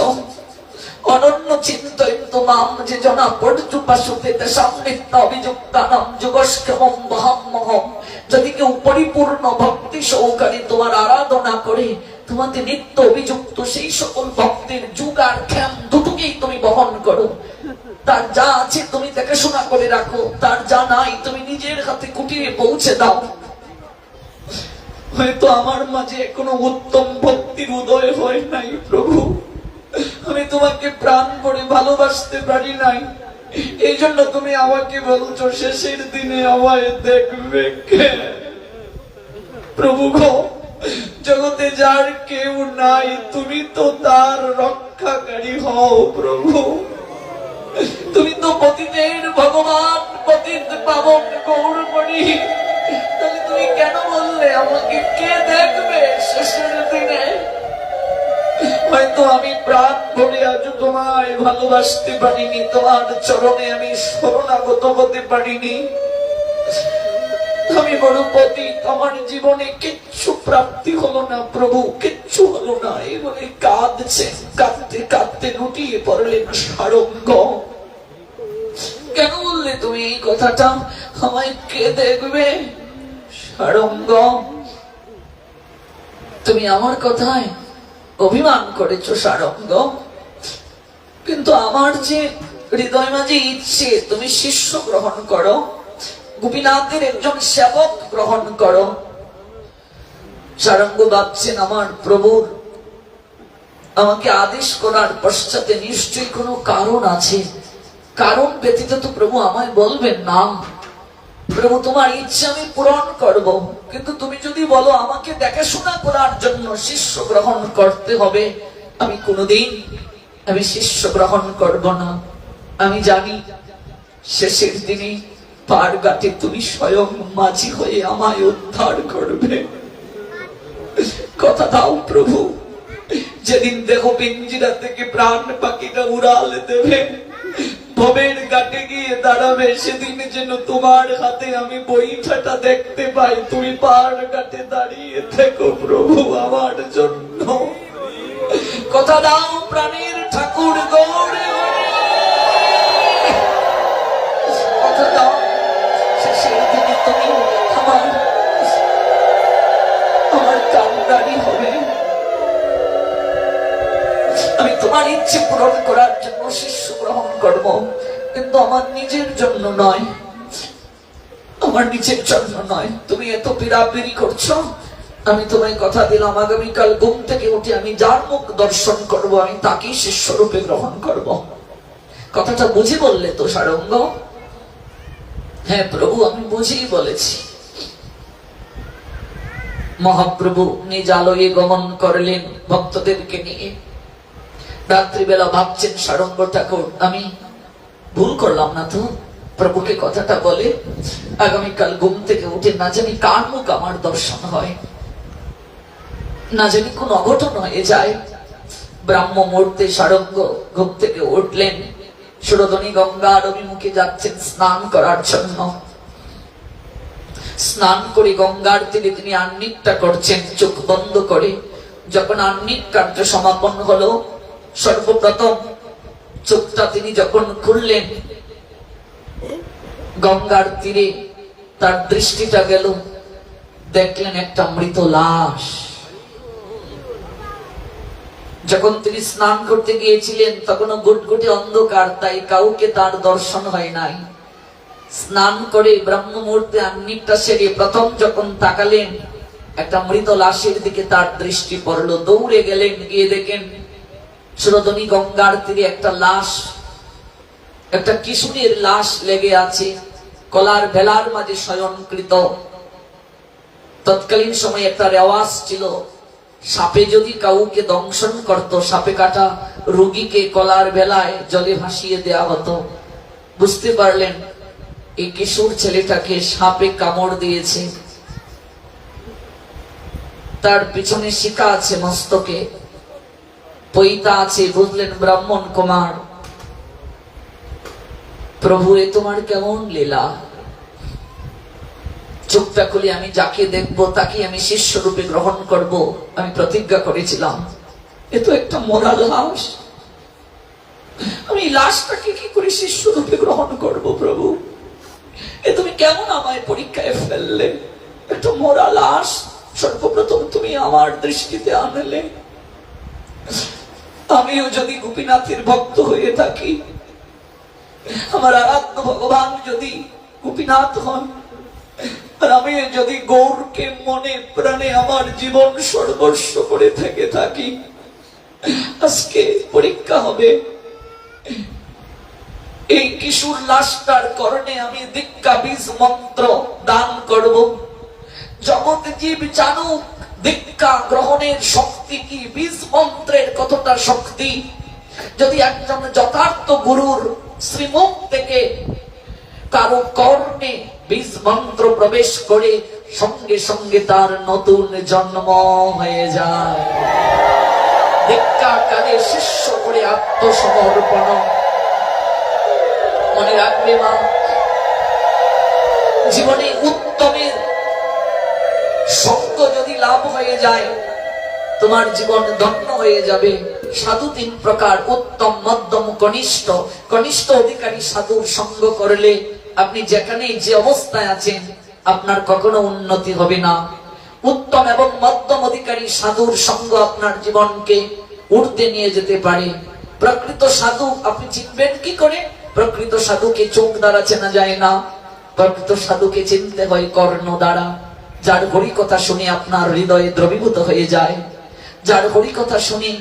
অনন্য চিন্তয়ন্ত মাম যে জনা পর্যুপাসুতে তেষাম নিত্য অভিযুক্তানাম যোগস্ক্ষমম বহাম্যহম। যদি কেউ পরিপূর্ণ ভক্তি সহকারে তোমার আরাধনা করে, তোমাতে নিত্য অভিযুক্ত সেই সকল ভক্তের যুগ আর ক্ষেম দুটোকেই তুমি বহন করো। তার যা আছে তুমি দেখাশোনা করে রাখো, তার যা নাই তুমি নিজের হাতে কুটিরে পৌঁছে দাও। হয়তো আমার মাঝে কোনো উত্তম ভক্তির উদয় হয় নাই প্রভু, আমি তোমাকে প্রাণ ভরে ভালোবাসতে পারি নাই, এই জন্য তুমি আমাকে বলছো শেষের দিনে আমায় দেখবে কে? প্রভু গো, জগতে যার কেউ নাই, তুমি তো তার রক্ষাকারী হও প্রভু। তুমি তো পতিতের ভগবান, পতিত পাবন গৌরমণি। তাহলে তুমি কেন বললে আমাকে কে দেখবে শেষের দিনে? হয়তো আমি প্রাণ ভরে আজ তোমায় ভালোবাসতে পারিনি, তোমার চরণে আমি শরণাগত হতে পারিনি। আমি বড় পতিত, আমার জীবনে কিচ্ছু প্রাপ্তি হলো না প্রভু, কিচ্ছু হলো না। এই বলে কাঁদছেন, কাঁদতে কাঁদতে লুটিয়ে পড়লেন সারঙ্গ। কেন বললে তুমি এই কথাটা? আমায় কে দেখবে? সারঙ্গ, তুমি আমার কথায় অভিমান করেছো সারঙ্গ, কিন্তু আমার যে হৃদয় মাঝে ইচ্ছে তুমি শিষ্য গ্রহণ করো, গোপীনাথের একজন সেবক গ্রহণ করো। সারঙ্গ ভাবছেন আমার প্রভুর আমাকে আদেশ করার পশ্চাতে নিশ্চয়ই কোনো কারণ আছে, কারণ ব্যতীত তো প্রভু আমায় বলবেন না। প্রভু, তোমার ইচ্ছা আমি পূরণ করব, কিন্তু তুমি যদি বলো আমাকে দেখাশোনা করার জন্য শিষ্য গ্রহণ করতে হবে, আমি কোনোদিন আমি শিষ্য গ্রহণ করব না। আমি জানি শেষের দিনে পার ঘাটে তুমি স্বয়ং মাঝি হয়ে আমায় উদ্ধার করবে। কথা দাও প্রভু, যেদিন দেহ পিঞ্জিরা থেকে প্রাণ পাখিটা উড়াল দেবে, ভবের ঘাটে গিয়ে দাঁড়াবে, সেদিন যেন তোমার হাতে আমি বইটাটা দেখতে পাই। তুমি পার ঘাটে দাঁড়িয়ে থেকো প্রভু আমার জন্য। কথা দাও প্রাণের ঠাকুর গৌরে, কথা দাও শেষের দিনে তুমি আমার কান্ডারি হবে। আমি তোমার ইচ্ছে পূরণ করার জন্য শিষ্য গ্রহণ করব, কিন্তু আমার নিজের জন্য নয়, আমার নিজের জন্য নয়। তুমি এত পীড়াপিড়ি করছো, আমি তোমায় কথা দিলাম আগামীকাল ঘুম থেকে উঠে আমি যার মুখ দর্শন করব আমি তাকেই শিষ্য রূপে গ্রহণ করব। কথাটা বুঝে বললে তো সারঙ্গ? হ্যাঁ প্রভু, আমি বুঝেই বলেছি। মহাপ্রভু নিজ আলোয়ে গমন করলেন ভক্তদেরকে নিয়ে। রাত্রিবেলা ভাবছেন সারঙ্গ ঠাকুর, আমি ভুল করলাম না তো? প্রভুকে কথাটা বলে আগামীকাল ঘুম থেকে উঠে না জানি কার মুখ আমার দর্শন হয়, না জানি কোন অঘটন হয়ে যায়। ব্রাহ্ম মুহূর্তে সারঙ্গ ঘুম থেকে উঠলেন, সুরধনী গঙ্গার অভিমুখে যাচ্ছেন স্নান করার জন্য। স্নান করে গঙ্গার তীরে তিনি আহ্নিকটা করছেন চোখ বন্ধ করে। যখন আহ্নিক কার্য সমাপন হলো, সর্বপ্রথম চোখটা তিনি যখন খুললেন, গঙ্গার তীরে তার দৃষ্টিটা গেল, দেখলেন একটা মৃত লাশ। যখন তিনি স্নান করতে গিয়েছিলেন তখনও গুটগুটে অন্ধকার, তাই কাউকে তার দর্শন হয় নাই। স্নান করে ব্রাহ্ম মুহূর্তে আহ্নিকটা সেরে প্রথম যখন তাকালেন, একটা মৃত লাশের দিকে তার দৃষ্টি পড়লো। দৌড়ে গেলেন, গিয়ে দেখেন সুরধনী গঙ্গার তীরে একটা লাশ, একটা কিশোরীর লাশ লেগে আছে, কলার ভেলার মাঝে শয়নকৃত। তৎকালীন সময় একটা রেওয়াজ ছিল, সাপে যদি কাউকে দংশন করত, সাপে কাটা রোগীকে কলার ভেলায় জলে ভাসিয়ে দেয়া হতো। বুঝতে পারলেন এই কিশোর ছেলেটাকে সাপে কামড় দিয়েছে, তার পিছনে শিকা আছে, মস্তকে পৈতা আছে। বুঝলেন ব্রাহ্মণ কুমার, প্রভু এ তোমার কেমন লীলা। চোখটা খুলে আমি যাকে দেখবো তাকে আমি শিষ্য রূপে গ্রহণ করব, আমি প্রতিজ্ঞা করেছিলাম। এ তো একটা মরা লাশ, আমি লাশটাকে কি করে শিষ্য রূপে গ্রহণ করব প্রভু? এ তুমি কেমন আমায় পরীক্ষায় ফেললে? একটা মরা লাশ সর্বপ্রথম তুমি আমার দৃষ্টিতে আনলে। আমিও যদি গোপীনাথের ভক্ত হয়ে থাকি, আমার আরাধ্য ভগবান যদি গোপীনাথ হন, আর আমি যদি গৌরকে মনে প্রাণে আমার জীবন সর্বস্ব করে থেকে থাকি, আজকে পরীক্ষা হবে। এই কিশোর লাশটার কারণে আমি দীক্ষা বীজ মন্ত্র দান করব। জগৎ জীব জানুক দীক্ষা গ্রহণের শক্তি কি, বীজ মন্ত্রের কতটা শক্তি। যদি একজন যথার্থ গুরুর শ্রীমুখ থেকে কারো কর্ণে বীজ মন্ত্র প্রবেশ করে, সঙ্গে সঙ্গে তার নতুন জন্ম হয়ে যায়। দীক্ষা কালে শিষ্য করে আত্মসমর্পণ। মনে রাখবে মা, জীবনে উত্তম উত্তমের সঙ্গ যদি লাভ হয়ে যায়, তোমার জীবন ধন্য হয়ে যাবে। সাধু তিন প্রকার, উত্তম, মধ্যম, কনিষ্ঠ। কনিষ্ঠ অধিকারী সাধুর সঙ্গ করলে আপনি যেখানে যে অবস্থায় আছেন আপনার কখনো উন্নতি হবে না। উত্তম এবং মধ্যম অধিকারী সাধুর সঙ্গ আপনার জীবনকে উঠতে নিয়ে যেতে পারে। প্রকৃত সাধু আপনি চিনবেন কি করে? প্রকৃত সাধুকে চোখ দ্বারা চেনা যায় না, প্রকৃত সাধুকে চিনতে হয় কর্ণ দ্বারা। যার হরি কথা শুনে আপনার হৃদয়ে দ্রবীভূত হয়ে যায়, যার হরি কথা শুনে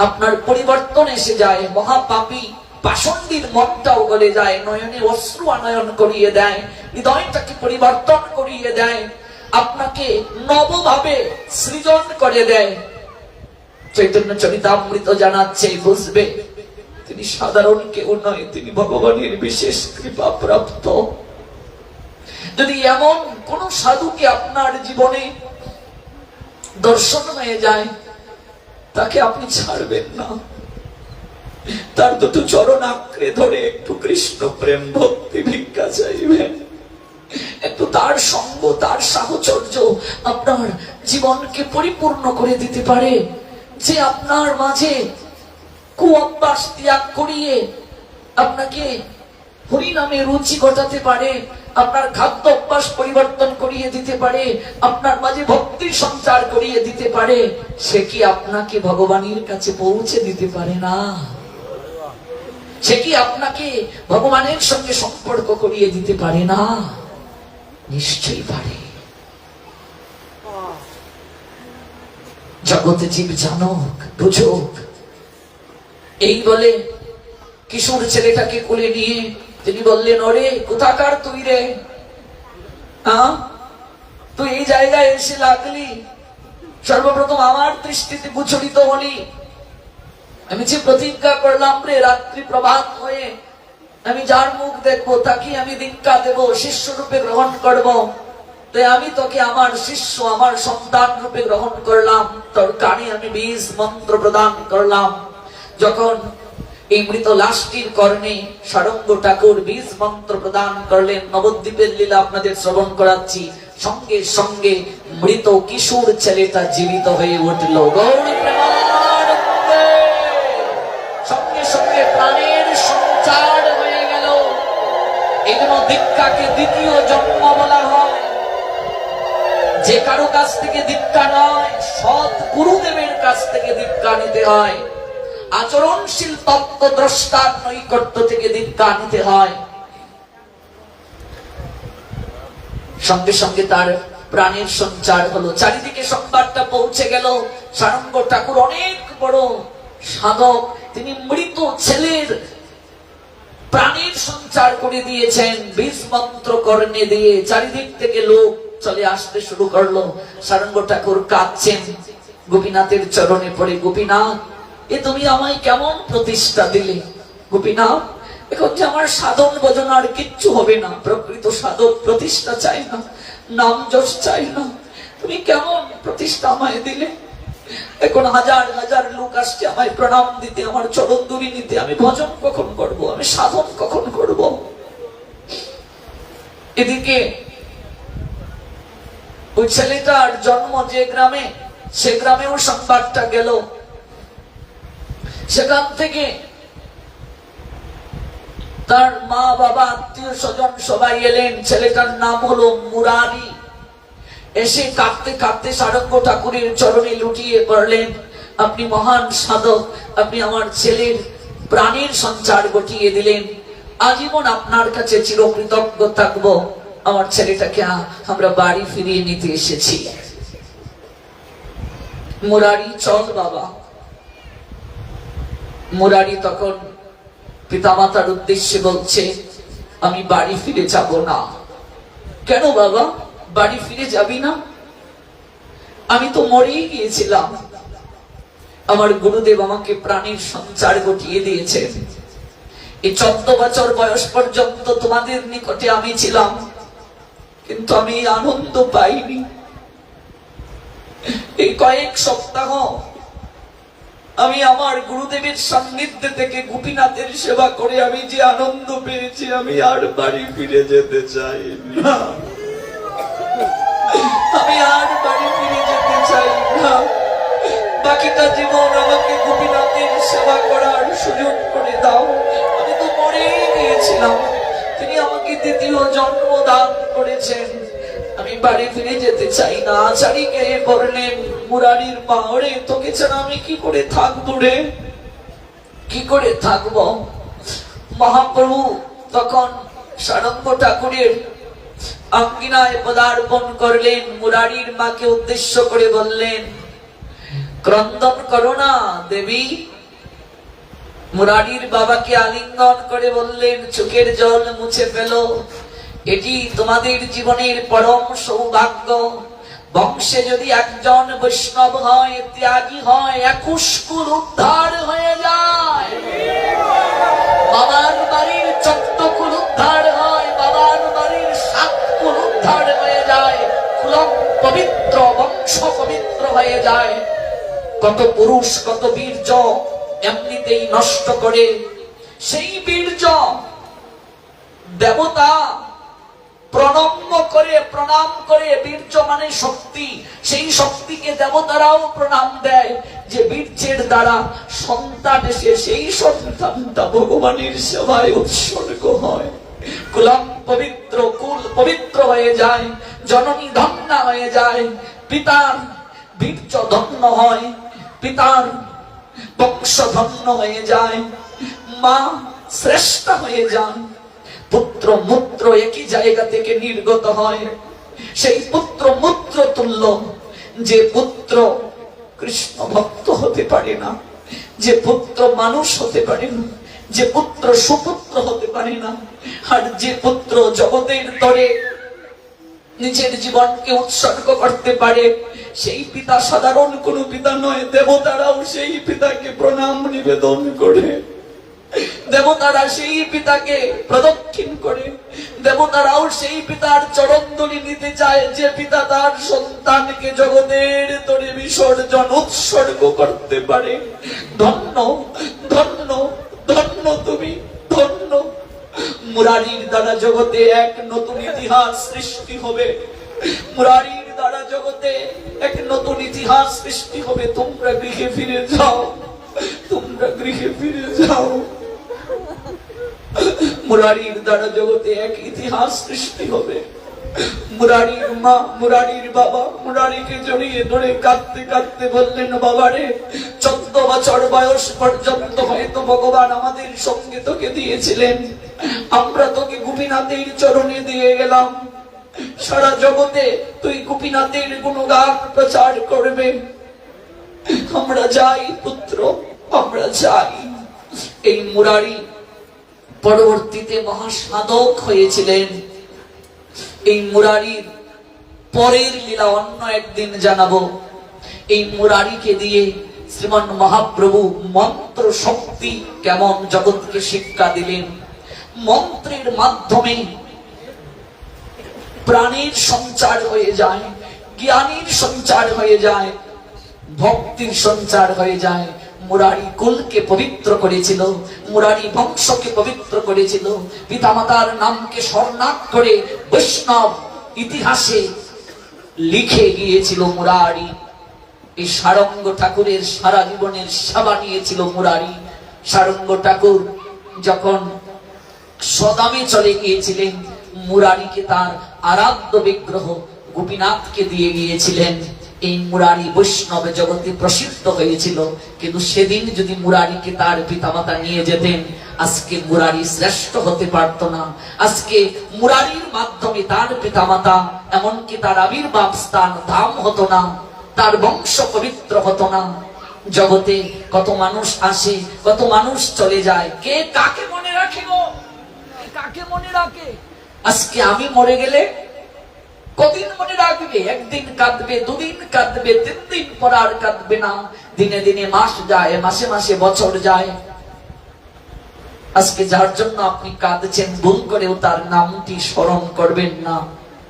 আপনার পরিবর্তন এসে যায়। মহাপাপী পাষণ্ডীর মনটাও গলে যায়, নয়নে অশ্রু আনয়ন করিয়ে দেয়, হৃদয়টাকে পরিবর্তন করিয়ে দেয়, আপনাকে নবভাবে সৃজন করে দেয়। চৈতন্য চরিতামৃত জানাচ্ছে, বুঝবে তিনি সাধারণ কেউ নয়, তিনি ভগবানের বিশেষ কৃপা প্রাপ্ত। যদি এমন কোন সাধুকে আপনার জীবনে দর্শন হয়ে যায়, তাকে আপনি ছাড়বেন না, তার দুটো চরণ আঁকড়ে ধরে একটু কৃষ্ণ প্রেম ভক্তি ভিক্ষা চাইবেন। একটু তার সঙ্গ, তার সাহচর্য আপনার জীবনকে পরিপূর্ণ করে দিতে পারে। যে আপনার মাঝে কুঅভ্যাস ত্যাগ করিয়ে আপনাকে হরি নামে রুচি ঘটাতে পারে, আপনার খাদ্য অভ্যাস পরিবর্তন করিয়ে দিতে পারে, আপনার মাঝে ভক্তির সঞ্চার করিয়ে দিতে পারে, সে কি আপনাকে ভগবানের কাছে পৌঁছে দিতে পারে না? সে কি আপনাকে ভগবানের সঙ্গে সম্পর্ক করিয়ে দিতে পারে না? নিশ্চয়ই পারে। জগতে জীব জানুক, বুঝুক, এই বলে কিশোর ছেলেটাকে কোলে নিয়ে তিনি বললেন, ওরে কোথাকার তুই রে? তুই এই জায়গায় এসে লাগলি, সর্বপ্রথম আমার দৃষ্টিতে বিচলিত হলি। আমি যে প্রতিজ্ঞা করলাম রে, রাত্রি প্রভাত হয়ে আমি যার মুখ দেখবো তাকে আমি দীক্ষা দেব, শিষ্য রূপে গ্রহণ করব। তাই আমি তোকে আমার শিষ্য, আমার সন্তান রূপে গ্রহণ করলাম, তোর কানে আমি বীজ মন্ত্র প্রদান করলাম। যখন এই মৃত লাশটির কর্ণে সারঙ্গ ঠাকুর বীজ মন্ত্র প্রদান করলেন, নবদ্বীপের লীলা আপনাদের শ্রবণ করাচ্ছি, সঙ্গে সঙ্গে মৃত কিশোর ছেলেটা জীবিত হয়ে উঠল। গৌর প্রেমানন্দে সঙ্গে সঙ্গে প্রাণের সঞ্চার হয়ে গেল। এই জন্য দীক্ষাকে দ্বিতীয় জন্ম বলা হয়। যে কারো কাছ থেকে দীক্ষা নয়, সৎ গুরুদেবের কাছ থেকে দীক্ষা নিতে হয়। আচরণশীল তত্ত্বদ্রষ্টার নৈকট্য থেকে দীক্ষা নিতে হয়। সঙ্গে সঙ্গে তার প্রাণের সঞ্চার হলো। চারিদিকে সংবাদটা পৌঁছে গেল, সারঙ্গ ঠাকুর অনেক বড় সাধক, তিনি মৃত ছেলের প্রাণের সঞ্চার করে দিয়েছেন বীজ মন্ত্র কর্ণে দিয়ে। চারিদিক থেকে লোক চলে আসতে শুরু করলো। সারঙ্গ ঠাকুর কাঁদছেন, গোপীনাথের চরণে পড়ে, গোপীনাথ, এ তুমি আমায় কেমন প্রতিষ্ঠা দিলে? গোপীনাথ, এখন যে আমার সাধন ভজন আর কিচ্ছু হবে না। প্রকৃত সাধক প্রতিষ্ঠা চাই না, নাম যশ চাই না, তুমি কেমন প্রতিষ্ঠা আমায় দিলে? এখন হাজার হাজার লোক আসছে আমায় প্রণাম দিতে, আমার চরণ ধুলি নিতে। আমি ভজন কখন করব? আমি সাধন কখন করব? এদিকে ওই ছেলেটার জন্ম যে গ্রামে, সে গ্রামেও সংবাদটা গেল। সেখান থেকে তার মা বাবা আত্মীয় স্বজন সবাই এলেন। ছেলেটার নাম হলো মুরারি। এসে কাঁদতে কাঁদতে সারঙ্গ ঠাকুরের চরণে লুটিয়ে পড়লেন, আপনি মহান সাধক, আপনি আমার ছেলের প্রাণের সঞ্চার ঘটিয়ে দিলেন, আজীবন আপনার কাছে চিরকৃতজ্ঞ থাকবো। আমার ছেলেটাকে আমরা বাড়ি ফিরিয়ে নিতে এসেছি। মুরারি, চল বাবা। মুরারি তখন পিতামাতার উদ্দেশ্যে বলছে, আমি বাড়ি ফিরে যাব না। কেন বাবা বাড়ি ফিরে যাবি না? আমি তো মরেই গিয়েছিলাম, আমার গুরুদেব আমাকে প্রাণের সঞ্চার ঘটিয়ে দিয়েছেন। এই 14 বছর বয়স পর্যন্ত তোমাদের নিকটে আমি ছিলাম, কিন্তু আমি আনন্দ পাইনি। এই কয়েক সপ্তাহ আমি আমার গুরুদেবের সান্নিধ্যে থেকে গোপীনাথের সেবা করে আমি যে আনন্দ পেয়েছি, আমি আর বাড়ি ফিরে যেতে চাই না। আমি আর বাড়ি ফিরে যেতে চাই না। বাকিটা জীবন আমাকে গোপীনাথের সেবা করার সুযোগ করে দাও। আমি তো মরেই গিয়েছিলাম, তিনি আমাকে দ্বিতীয় জন্ম দান করেছেন। আমি বাড়ি ফিরে যেতে চাই না। আচারীকে বললেন, মুরারির মা, ওরে তোকে ছাড়া আমি কি করে থাকবো রে, কি করে থাকবো? মহাপ্রভু তখন সারঙ্গ ঠাকুরের আঙ্গিনায় পদার্পণ করলেন। মুরারির মাকে উদ্দেশ্য করে বললেন, ক্রন্দন করো না দেবী। মুরারির বাবাকে আলিঙ্গন করে বললেন, চোখের জল মুছে ফেলো, এটি তোমাদের জীবনের পরম সৌভাগ্য। বংশে যদি একজন বৈষ্ণব হয়, ত্যাগী হয়, 21 কুল উদ্ধার হয়ে যায়। বাবার বাড়ির 14 কুল উদ্ধার হয়, বাবার বাড়ির 7 কুল উদ্ধার হয়ে যায়। কুলম পবিত্র, বংশ পবিত্র হয়ে যায়। কত পুরুষ, কত বীর্য এমনিতেই নষ্ট করে, সেই বীর্য দেবতা প্রণম্য করে, প্রণাম করে। বীর্য মানে শক্তি, সেই শক্তিকে দেবতারাও প্রণাম দেয়, যে বীর্যের দ্বারা সন্তান এসে সেই সন্তানটা ভগবানের সেবায় উৎসর্গ হয়। কুলম পবিত্র, কুল পবিত্র হয়ে যায়, জননী ধন্যা হয়ে যায়, পিতার বীর্য ধন্য হয়, পিতার বংশ ধন্য হয়ে যায়, মা শ্রেষ্ঠ হয়ে যান। পুত্র মূত্র একই জায়গা থেকে নির্গত হয়। সেই পুত্র মূত্র তুল্য যে পুত্র কৃষ্ণ ভক্ত হতে পারে না, যে পুত্র মানুষ হতে পারে না, যে পুত্র সুপুত্র হতে পারে না, আর যে পুত্র জগতের তরে নিজের জীবনকে উৎসর্গ করতে পারে, সেই পিতা সাধারণ কোন পিতা নয়। দেবতারাও সেই পিতাকে প্রণাম নিবেদন করে, দেবতারা সেই পিতাকে প্রদক্ষিণ করে, দেবতারাও সেই পিতার চরণধুলি নিতে চায়, যে পিতা তার সন্তানকে জগতের তরে বিসর্জন উৎসর্গ করতে পারে। ধন্য ধন্য ধন্য তুমি, ধন্য। মুরারির দ্বারা জগতে এক নতুন ইতিহাস সৃষ্টি হবে, মুরারির দ্বারা জগতে এক নতুন ইতিহাস সৃষ্টি হবে। তোমরা গৃহে ফিরে যাও, তোমরা গৃহে ফিরে যাও। মুরারির দ্বারা জগতে এক ইতিহাস সৃষ্টি হবে। মুরারির মা, মুরারির বাবা মুরারিকে জড়িয়ে ধরে কাঁদতে কাঁদতে বললেন, বাবারে 14 বছর বয়স পর্যন্ত হয়তো ভগবান আমাদের সঙ্গে তোকে দিয়েছিলেন, আমরা তোকে গোপীনাথের চরণে দিয়ে গেলাম। সারা জগতে তুই গোপীনাথের গুণগান প্রচার করবে। আমরা যাই পুত্র, আমরা যাই। এই মুরারি পরবর্তীতে মহাসাধক হয়েছিলেন। এই মুরারির পরের লীলা অন্য একদিন জানাবো। এই মুরারিকে দিয়ে শ্রীমান মহাপ্রভু মন্ত্র শক্তি কেমন জগৎকে শিক্ষা দিলেন। মন্ত্রের মাধ্যমে প্রাণীর সঞ্চার হয়ে যায়, জ্ঞানীর সঞ্চার হয়ে যায়, ভক্তির সঞ্চার হয়ে যায়। মুরারি কুলকে পবিত্র করেছিল, মুরারি বংশকে পবিত্র করেছিল, পিতামাতার নামকে স্বর্ণাৎ করে বৈষ্ণব ইতিহাসে লিখে গিয়েছিল মুরারি। এই সারঙ্গ ঠাকুরের সারা জীবনের সেবা নিয়েছিল মুরারি। সারঙ্গ ঠাকুর যখন সদামে চলে গিয়েছিলেন, মুরারিকে তার আরাধ্য বিগ্রহ গোপীনাথকে দিয়ে গিয়েছিলেন। এই মুরারি বৈষ্ণব জগতে প্রসিদ্ধ হয়েছিল। কিন্তু সেদিন যদি মুরারিকে তার পিতামাতা নিয়ে যেতেন, আজকে মুরারি শ্রেষ্ঠ হতে পারত না। আজকে মুরারির মাধ্যমে তার পিতামাতা, এমনকি তার আবির্ভাব স্থান ধাম হতো না, তার বংশ পবিত্র হতো না। জগতে কত মানুষ আসে, কত মানুষ চলে যায়, কে কাকে মনে রাখে গো, কাকে মনে রাখে? আজকে আমি মরে গেলে কদিন মনে রাখবে? একদিন কাঁদবে, দুদিন কাঁদবে, 3 দিন পর আর কাঁদবে না। দিনে দিনে মাস যায়, মাসে মাসে বছর যায়। আজকে যার জন্য আপনি কাঁদছেন, ভুল করেও তার নামটি স্মরণ করবেন না।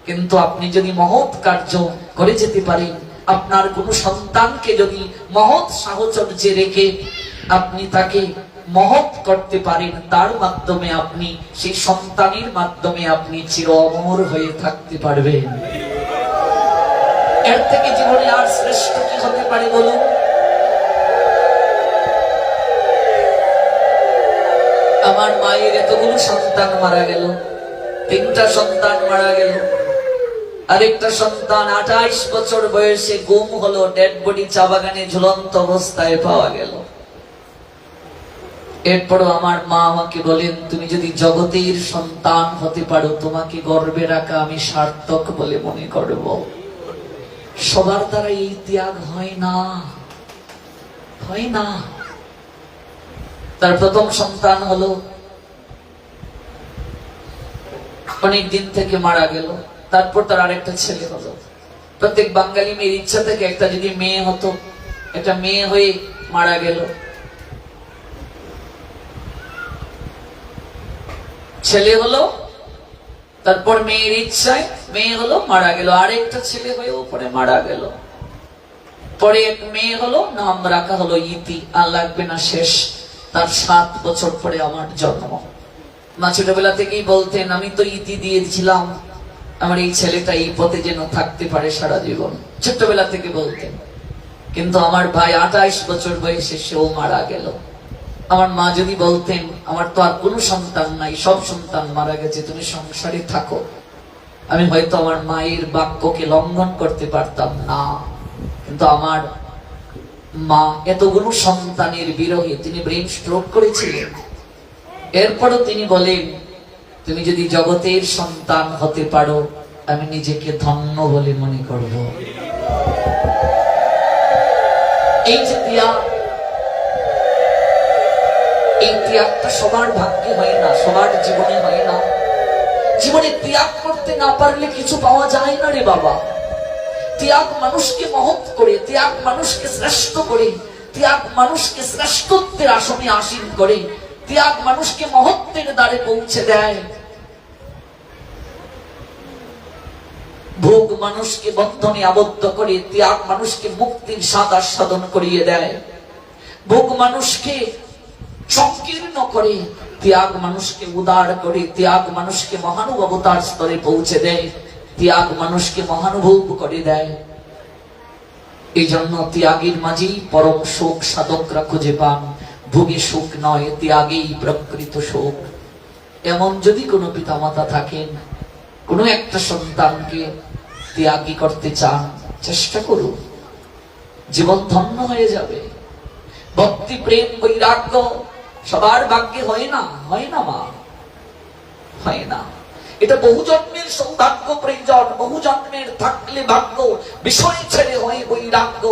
কিন্তু আপনি যদি মহৎ কার্য করে যেতে পারেন, আপনার কোন সন্তানকে যদি মহৎ সাহচর্যে রেখে আপনি তাকে মহৎ করতে পারেন, তার মাধ্যমে আপনি সেই সন্তানের মাধ্যমে আপনি চির অমর হয়ে থাকতে পারবেন। এর থেকে জীবনে আর শ্রেষ্ঠ কি হতে পারে বলুন? আমার মায়ের এতগুলো সন্তান মারা গেল, 3টা সন্তান মারা গেল, আরেকটা সন্তান 28 বছর বয়সে গুম হলো, ডেড বডি চা বাগানে ঝুলন্ত অবস্থায় পাওয়া গেল। এরপরও আমার মা আমাকে বলেন, তুমি যদি জগতের সন্তান হতে পারো, তোমাকে গর্বে রাখা আমি সার্থক বলে মনে করব। সবার দ্বারা এই ত্যাগ হয় না, হয় না। তার প্রথম সন্তান হলো, অনেক দিন থেকে মারা গেল। তারপর তার আরেকটা ছেলে হলো। প্রত্যেক বাঙালি মেয়ের ইচ্ছা থেকে একটা যদি মেয়ে হতো, একটা মেয়ে হয়ে মারা গেল। ছেলে হলো, তারপর মেয়ের ইচ্ছায় মেয়ে হলো, মারা গেল। আরেকটা ছেলে হয়ে ওপরে মারা গেল। পরে এক মেয়ে হলো, নাম রাখা হলো ইতি। আর লাগবে না, শেষ। তার 7 বছর পরে আমার জন্ম। মা ছোটবেলা থেকেই বলতেন, আমি তো ইতি দিয়েছিলাম, আমার এই ছেলেটা এই পথে যেন থাকতে পারে সারা জীবন। ছোটবেলা থেকে বলতেন। কিন্তু আমার ভাই 28 বছর বয়সে সেও মারা গেল। আমার মা যদি বলতেন, আমার তো আর কোনো সন্তান নাই, সব সন্তান মারা গেছে, তুমি সংসারে থাকো, আমি হয়তো আমার মায়ের বাক্যকে লঙ্ঘন করতে পারতাম না। কিন্তু আমার মা এতগুলো সন্তানের বিরহে তিনি ব্রেন স্ট্রোক করেছিলেন। এরপরও তিনি বলেন, তুমি যদি জগতের সন্তান হতে পারো, আমি নিজেকে ধন্য বলে মনে করব। এই যে ত্যাগ, এই ত্যাগটা সবার ভাগ্যে হয় না, সবার জীবনে হয় না। জীবনে ত্যাগ করতে না পারলে কিছু পাওয়া যায় না রে বাবা। ত্যাগ মানুষকে মহৎ করে, ত্যাগ মানুষকে শ্রেষ্ঠ করে, ত্যাগ মানুষকে শ্রেষ্ঠত্বের আসনে আসীন করে, ত্যাগ মানুষকে মহত্বের দ্বারে পৌঁছে দেয়। ভোগ মানুষকে বন্ধনে আবদ্ধ করে, ত্যাগ মানুষকে মুক্তির স্বাদ আস্বাদন করিয়ে দেয়। ভোগ মানুষকে সংকীর্ণ করে, ত্যাগ মানুষকে উদার করে, ত্যাগ মানুষকে মহানুভবতার স্তরে পৌঁছে দেয়, ত্যাগ মানুষকে মহানুভব করে দেয়। এই জন্য ত্যাগের মাঝেই পরম সুখ সাধকরা খুঁজে পান। ভোগে সুখ নয়, ত্যাগেই প্রকৃত সুখ। এমন যদি কোনো পিতামাতা থাকেন, কোনো একটা সন্তানকে ত্যাগী করতে চান, চেষ্টা করুন, জীবন ধন্য হয়ে যাবে। ভক্তি, প্রেম, বৈরাগ্য সবার ভাগ্যে হয় না, হয় না মা, হয় না। এটা বহু জন্মের সৌভাগ্য প্রয়োজন। বহু জন্মের থাকলে ভাগ্য, বিষয় ছেড়ে হয় বৈরাগ্য।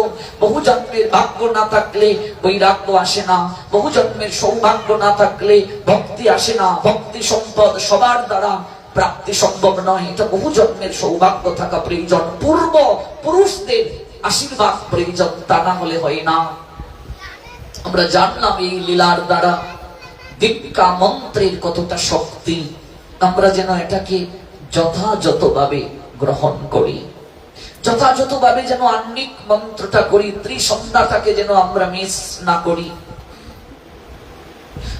বহু জন্মের ভাগ্য না থাকলে বৈরাগ্য আসে না। বহু জন্মের সৌভাগ্য না থাকলে ভক্তি আসে না। ভক্তি সম্পদ সবার দ্বারা প্রাপ্তি সম্ভব নয়। এটা বহু জন্মের সৌভাগ্য থাকা প্রয়োজন। পূর্ব পুরুষদের আশীর্বাদ প্রয়োজন, তা না হলে হয় না। আমরা জানলাম এই লীলার দ্বারা দীক্ষা মন্ত্রের কতটা শক্তি। আমরা যেন এটাকে যথাযথভাবে গ্রহণ করি, যথাযথভাবে যেন আহ্নিক মন্ত্রটা করি, ত্রিসন্ধ্যাটাকে যেন আমরা মিস না করি।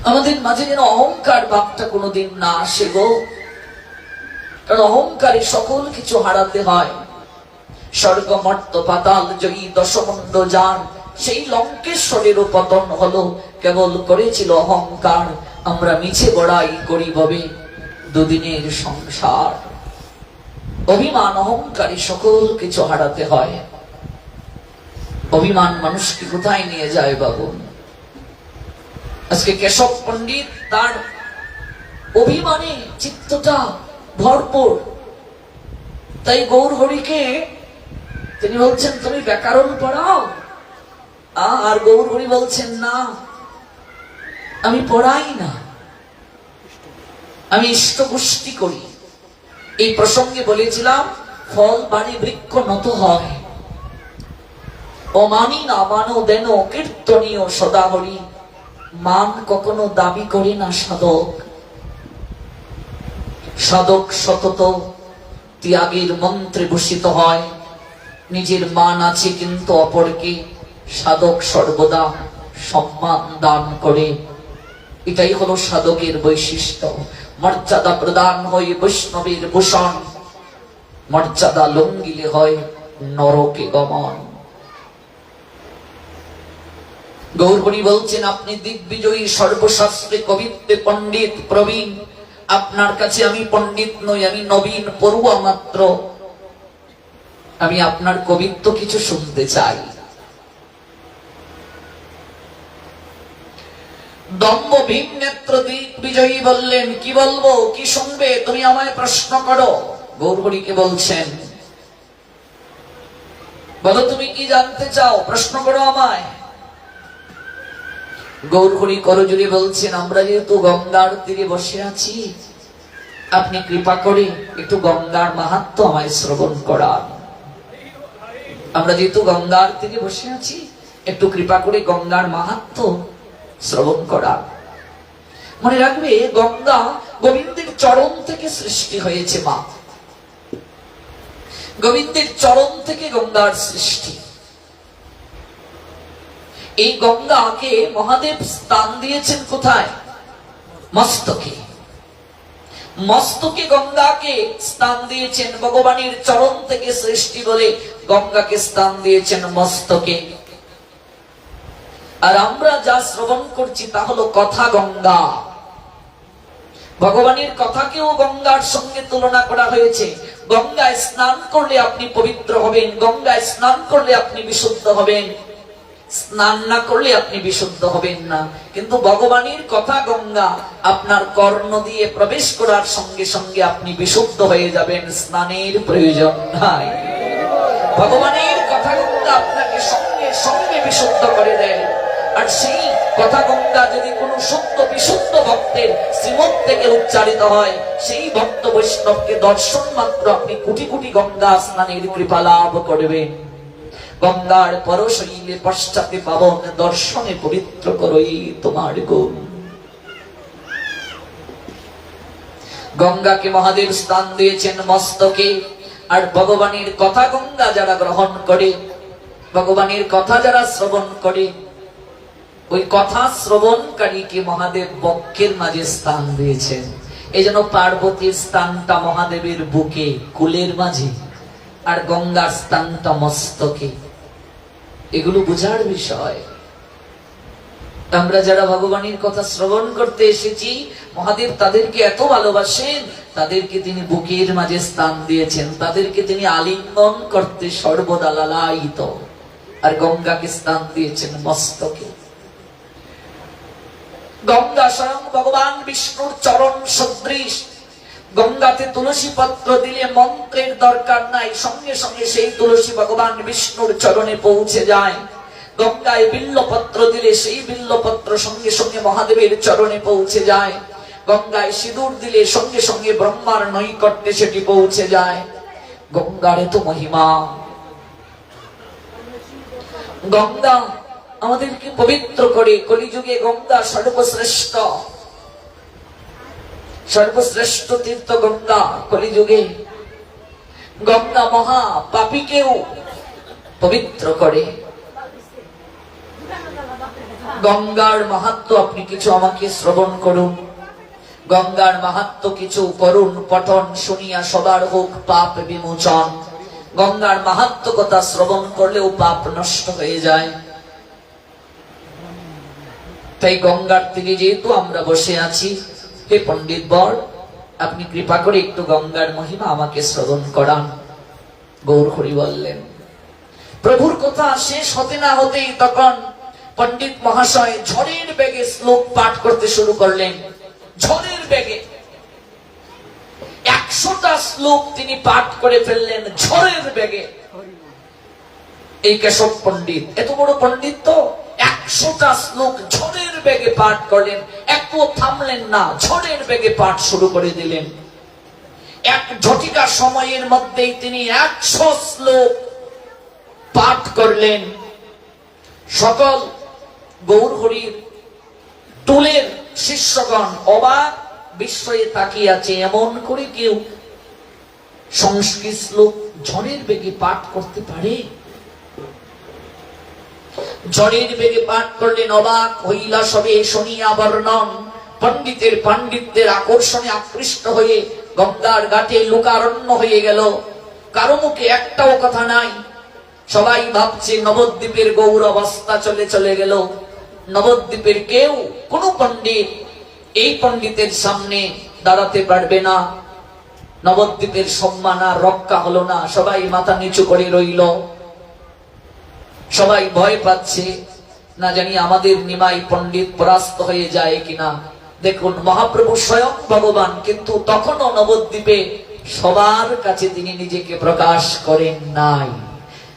আমাদের মাঝে যেন অহংকার ভাবটা কোনোদিন না আসে গো। কারণ অহংকারে সকল কিছু হারাতে হয়। স্বর্গ মর্ত পাতাল জয়ী দশমুণ্ড যান, সেই লঙ্কেশ্বরেরও পতন হলো, কেবল করেছিল অহংকার। আমরা মিছে বড়াই করি ভাবে দুদিনের সংসার। অভিমান অহংকারী সকল কিছু হারাতে হয়। অভিমান মানুষকে কোথায় নিয়ে যায় বাবু? আজকে কেশব পণ্ডিত তার অভিমানে চিত্তটা ভরপুর। তাই গৌর হরিকে তিনি বলছেন, তুমি ব্যাকরণ পড়াও। আর গৌর হরি বলছেন, না, আমি পড়াই না, আমি ইষ্টপুষ্টি করি। এই প্রসঙ্গে বলেছিলাম, ফল বাড়ি বৃক্ষ নত হয়, অমানি না মানো দেন কীর্তনীয় সদা হরি। মান কখনো দাবি করে না সাধক। সাধক সতত ত্যাগের মন্ত্রে ভূষিত হয়। নিজের মান আছে কিন্তু অপরকে সাধক সর্বদা সম্মান দান করে। এটাই হলো সাধকের বৈশিষ্ট্য। মর্যাদা প্রদান হয় বৈষ্ণবের ভূষণ, মর্যাদা লঙ্ঘিলে হয় নরকে গমন। গৌরহরি বলছেন, আপনি দিগ্বিজয়ী, সর্বশাস্ত্রে কবিত্বে পণ্ডিত প্রবীণ, আপনার কাছে আমি পণ্ডিত নই, আমি নবীন পড়ুয়া মাত্র। আমি আপনার কবিত্ব কিছু শুনতে চাই। দম্ভ ভীম নেত্র দিগ্বিজয়ী বললেন, কি বলবো, কি শুনবে, তুমি আমায় প্রশ্ন করো। গৌরহরিকে বলছেন, বলো তুমি কি জানতে চাও, প্রশ্ন করো আমায়। গৌরহরি করজোড়ে বলছেন, আমরা যেহেতু গঙ্গার তীরে বসে আছি, আপনি কৃপা করে একটু গঙ্গার মাহাত্ম্য আমায় শ্রবণ করান। আমরা যেহেতু গঙ্গার তীরে বসে আছি, একটু কৃপা করে গঙ্গার মাহাত্ম্য শ্রবণ করান। মনে রাখবে, গঙ্গা গোবিন্দের চরণ থেকে সৃষ্টি হয়েছে। মা গোবিন্দের চরণ থেকে গঙ্গার সৃষ্টি। এই গঙ্গাকে মহাদেব স্থান দিয়েছেন কোথায়? মস্তকে। মস্তকে গঙ্গাকে স্থান দিয়েছেন। ভগবানের চরণ থেকে সৃষ্টি বলে গঙ্গাকে স্থান দিয়েছেন মস্তকে। আর আমরা যা শ্রবণ করছি তা হলো কথা গঙ্গা। ভগবানের কথাকেও গঙ্গার সঙ্গে তুলনা করা হয়েছে। গঙ্গায় স্নান করলে আপনি পবিত্র হবেন, গঙ্গায় স্নান করলে আপনি বিশুদ্ধ হবেন, স্নান না করলে আপনি বিশুদ্ধ হবেন না। কিন্তু ভগবানের কথা গঙ্গা, আপনার কর্ণ দিয়ে প্রবেশ করার সঙ্গে সঙ্গে আপনি বিশুদ্ধ হয়ে যাবেন, স্নানের প্রয়োজন নাই। ভগবানের কথা গঙ্গা আপনাকে সঙ্গে সঙ্গে বিশুদ্ধ করে দেয়। আর সেই কথা গঙ্গা যদি কোনো শুদ্ধ বিশুদ্ধ ভক্তের শ্রীমত থেকে উচ্চারিত হয়, সেই ভক্ত বৈষ্ণবকে দর্শন মাত্র আপনি কোটি কোটি গঙ্গা স্নানের কৃপা লাভ করবেন। গঙ্গার পরশৈলে পশ্চাতে পাবন, দর্শনে পবিত্র করই তোমার গুণ। গঙ্গাকে মহাদেব স্থান দিয়েছেন মস্তকে। আর ভগবানের কথা গঙ্গা যারা গ্রহণ করে, ভগবানের কথা যারা শ্রবণ করে, ওই কথা শ্রবণকারীকে মহাদেব বক্ষের মাঝে স্থান দিয়েছেন। এই জন্য পার্বতীর স্থানটা মহাদেবের বুকে, কুলের মাঝে, আর গঙ্গার স্থানটা মস্তকে। এগুলো বোঝার বিষয়। আমরা যারা ভগবানের কথা শ্রবণ করতে এসেছি, মহাদেব তাদেরকে এত ভালোবাসেন, তাদেরকে তিনি বুকের মাঝে স্থান দিয়েছেন, তাদেরকে তিনি আলিঙ্গন করতে সর্বদা লালায়িত। আর গঙ্গাকে স্থান দিয়েছেন মস্তকে। গঙ্গা স্বয়ং ভগবান বিষ্ণুর চরণ সদৃশ। গঙ্গাতে তুলসী পত্র দিলে মন্ত্রের দরকার নাই, সঙ্গে সঙ্গে সেই তুলসী ভগবান বিষ্ণুর চরণে পৌঁছে যায়। গঙ্গায় বিল্লপত্র দিলে সেই বিল্লপত্র সঙ্গে সঙ্গে মহাদেবের চরণে পৌঁছে যায়। গঙ্গায় সিঁদুর দিলে সঙ্গে সঙ্গে ব্রহ্মার নৈকট্যে সেটি পৌঁছে যায়। গঙ্গার এত মহিমা। গঙ্গা আমাদেরকে পবিত্র করে। কলিযুগে গঙ্গা সর্বশ্রেষ্ঠ, সর্বশ্রেষ্ঠ তীর্থ গঙ্গা কলিযুগে। গঙ্গা মহা পাপীকেও পবিত্র করে। গঙ্গার মাহাত্ম্য আপনি কিছু আমাকে শ্রবণ করুন। গঙ্গার মাহাত্ম্য কিছু করুন পঠন, শুনিয়া সবার হোক পাপ বিমোচন। গঙ্গার মাহাত্ম্য কথা শ্রবণ করলেও পাপ নষ্ট হয়ে যায়। তাই গঙ্গার তীরে যেহেতু আমরা বসে আছি, হে পণ্ডিত বর, আপনি কৃপা করে একটু গঙ্গার মহিমা আমাকে শ্রবণ করান। গৌরহরি বললেন। প্রভুর কথা শেষ হতে না হতেই তখন পণ্ডিত মহাশয় ঝড়ের বেগে শ্লোক পাঠ করতে শুরু করলেন। ঝড়ের বেগে 100টা শ্লোক তিনি পাঠ করে ফেললেন ঝড়ের বেগে। এই কেশব পণ্ডিত এত বড় পণ্ডিত তো 100টা শ্লোক ঝড়ের বেগে পাঠ করলেন, একটু থামলেন না, ঝড়ের বেগে পাঠ শুরু করে দিলেন। এক ঝটিকা সময়ের মধ্যেই তিনি 100 শ্লোক পাঠ করলেন। সকল গৌরহরির টুলের শিষ্যগণ অবাক বিস্ময়ে তাকিয়ে আছে। এমন করে কেউ সংস্কৃত শ্লোক ঝড়ের বেগে পাঠ করতে পারে? ঝড়ের বেগে পাঠ করলেন। অবাক হইলা সবে শুনিয়া বর্ণন। পণ্ডিতের পাণ্ডিত্যের আকর্ষণে আকৃষ্ট হয়ে গঙ্গার ঘাটে লোকারণ্য হয়ে গেল। কারো মুখে একটাও কথা নাই। সবাই ভাবছে নবদ্বীপের গৌর অবস্থা চলে গেল। নবদ্বীপের কেউ কোন পণ্ডিত এই পণ্ডিতের সামনে দাঁড়াতে পারবে না। নবদ্বীপের সম্মান আর রক্ষা হলো না, সবাই মাথা নিচু করে রইল। সবাই ভয় পাচ্ছে, না জানি আমাদের নিমাই পণ্ডিত পরাস্ত হয়ে যায় কিনা। দেখুন, মহাপ্রভু স্বয়ং ভগবান, কিন্তু তখনও নবদ্বীপে সবার কাছে তিনি নিজেকে প্রকাশ করেন নাই।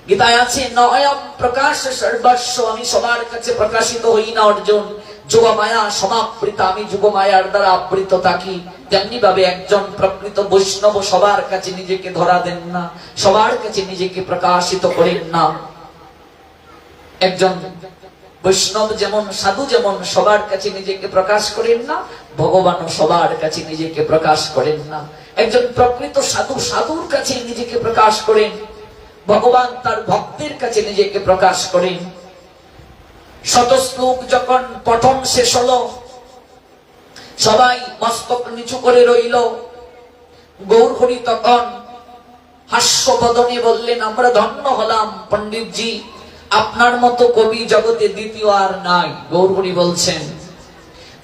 গীতায় আছে, নয়ম প্রকাশ সর্বস্ব, আমি সবার কাছে প্রকাশিত হই না অর্জুন। যোগমায়া সমাবৃতা, আমি যোগমায়ার দ্বারা আবৃত থাকি। তেমনি ভাবে একজন প্রকৃত বৈষ্ণব সবার কাছে নিজেকে ধরা দেন না, সবার কাছে নিজেকে প্রকাশিত করেন না। একজন বৈষ্ণব যেমন, সাধু যেমন সবার কাছে নিজেকে প্রকাশ করেন না, ভগবানও সবার কাছে নিজেকে প্রকাশ করেন না। একজন প্রকৃত সাধু সাধুর কাছে নিজেকে প্রকাশ করেন, ভগবান তার ভক্তের কাছে নিজেকে প্রকাশ করেন। শত শ্লোক যখন পঠন শেষ হলো, সবাই মস্তক নিচু করে রইল। গৌরহরি তখন হাস্যবদনে বললেন, আমরা ধন্য হলাম পণ্ডিতজি, আপনার মতো কবি জগতে দ্বিতীয় আর নাই। গৌরহরি বলছেন,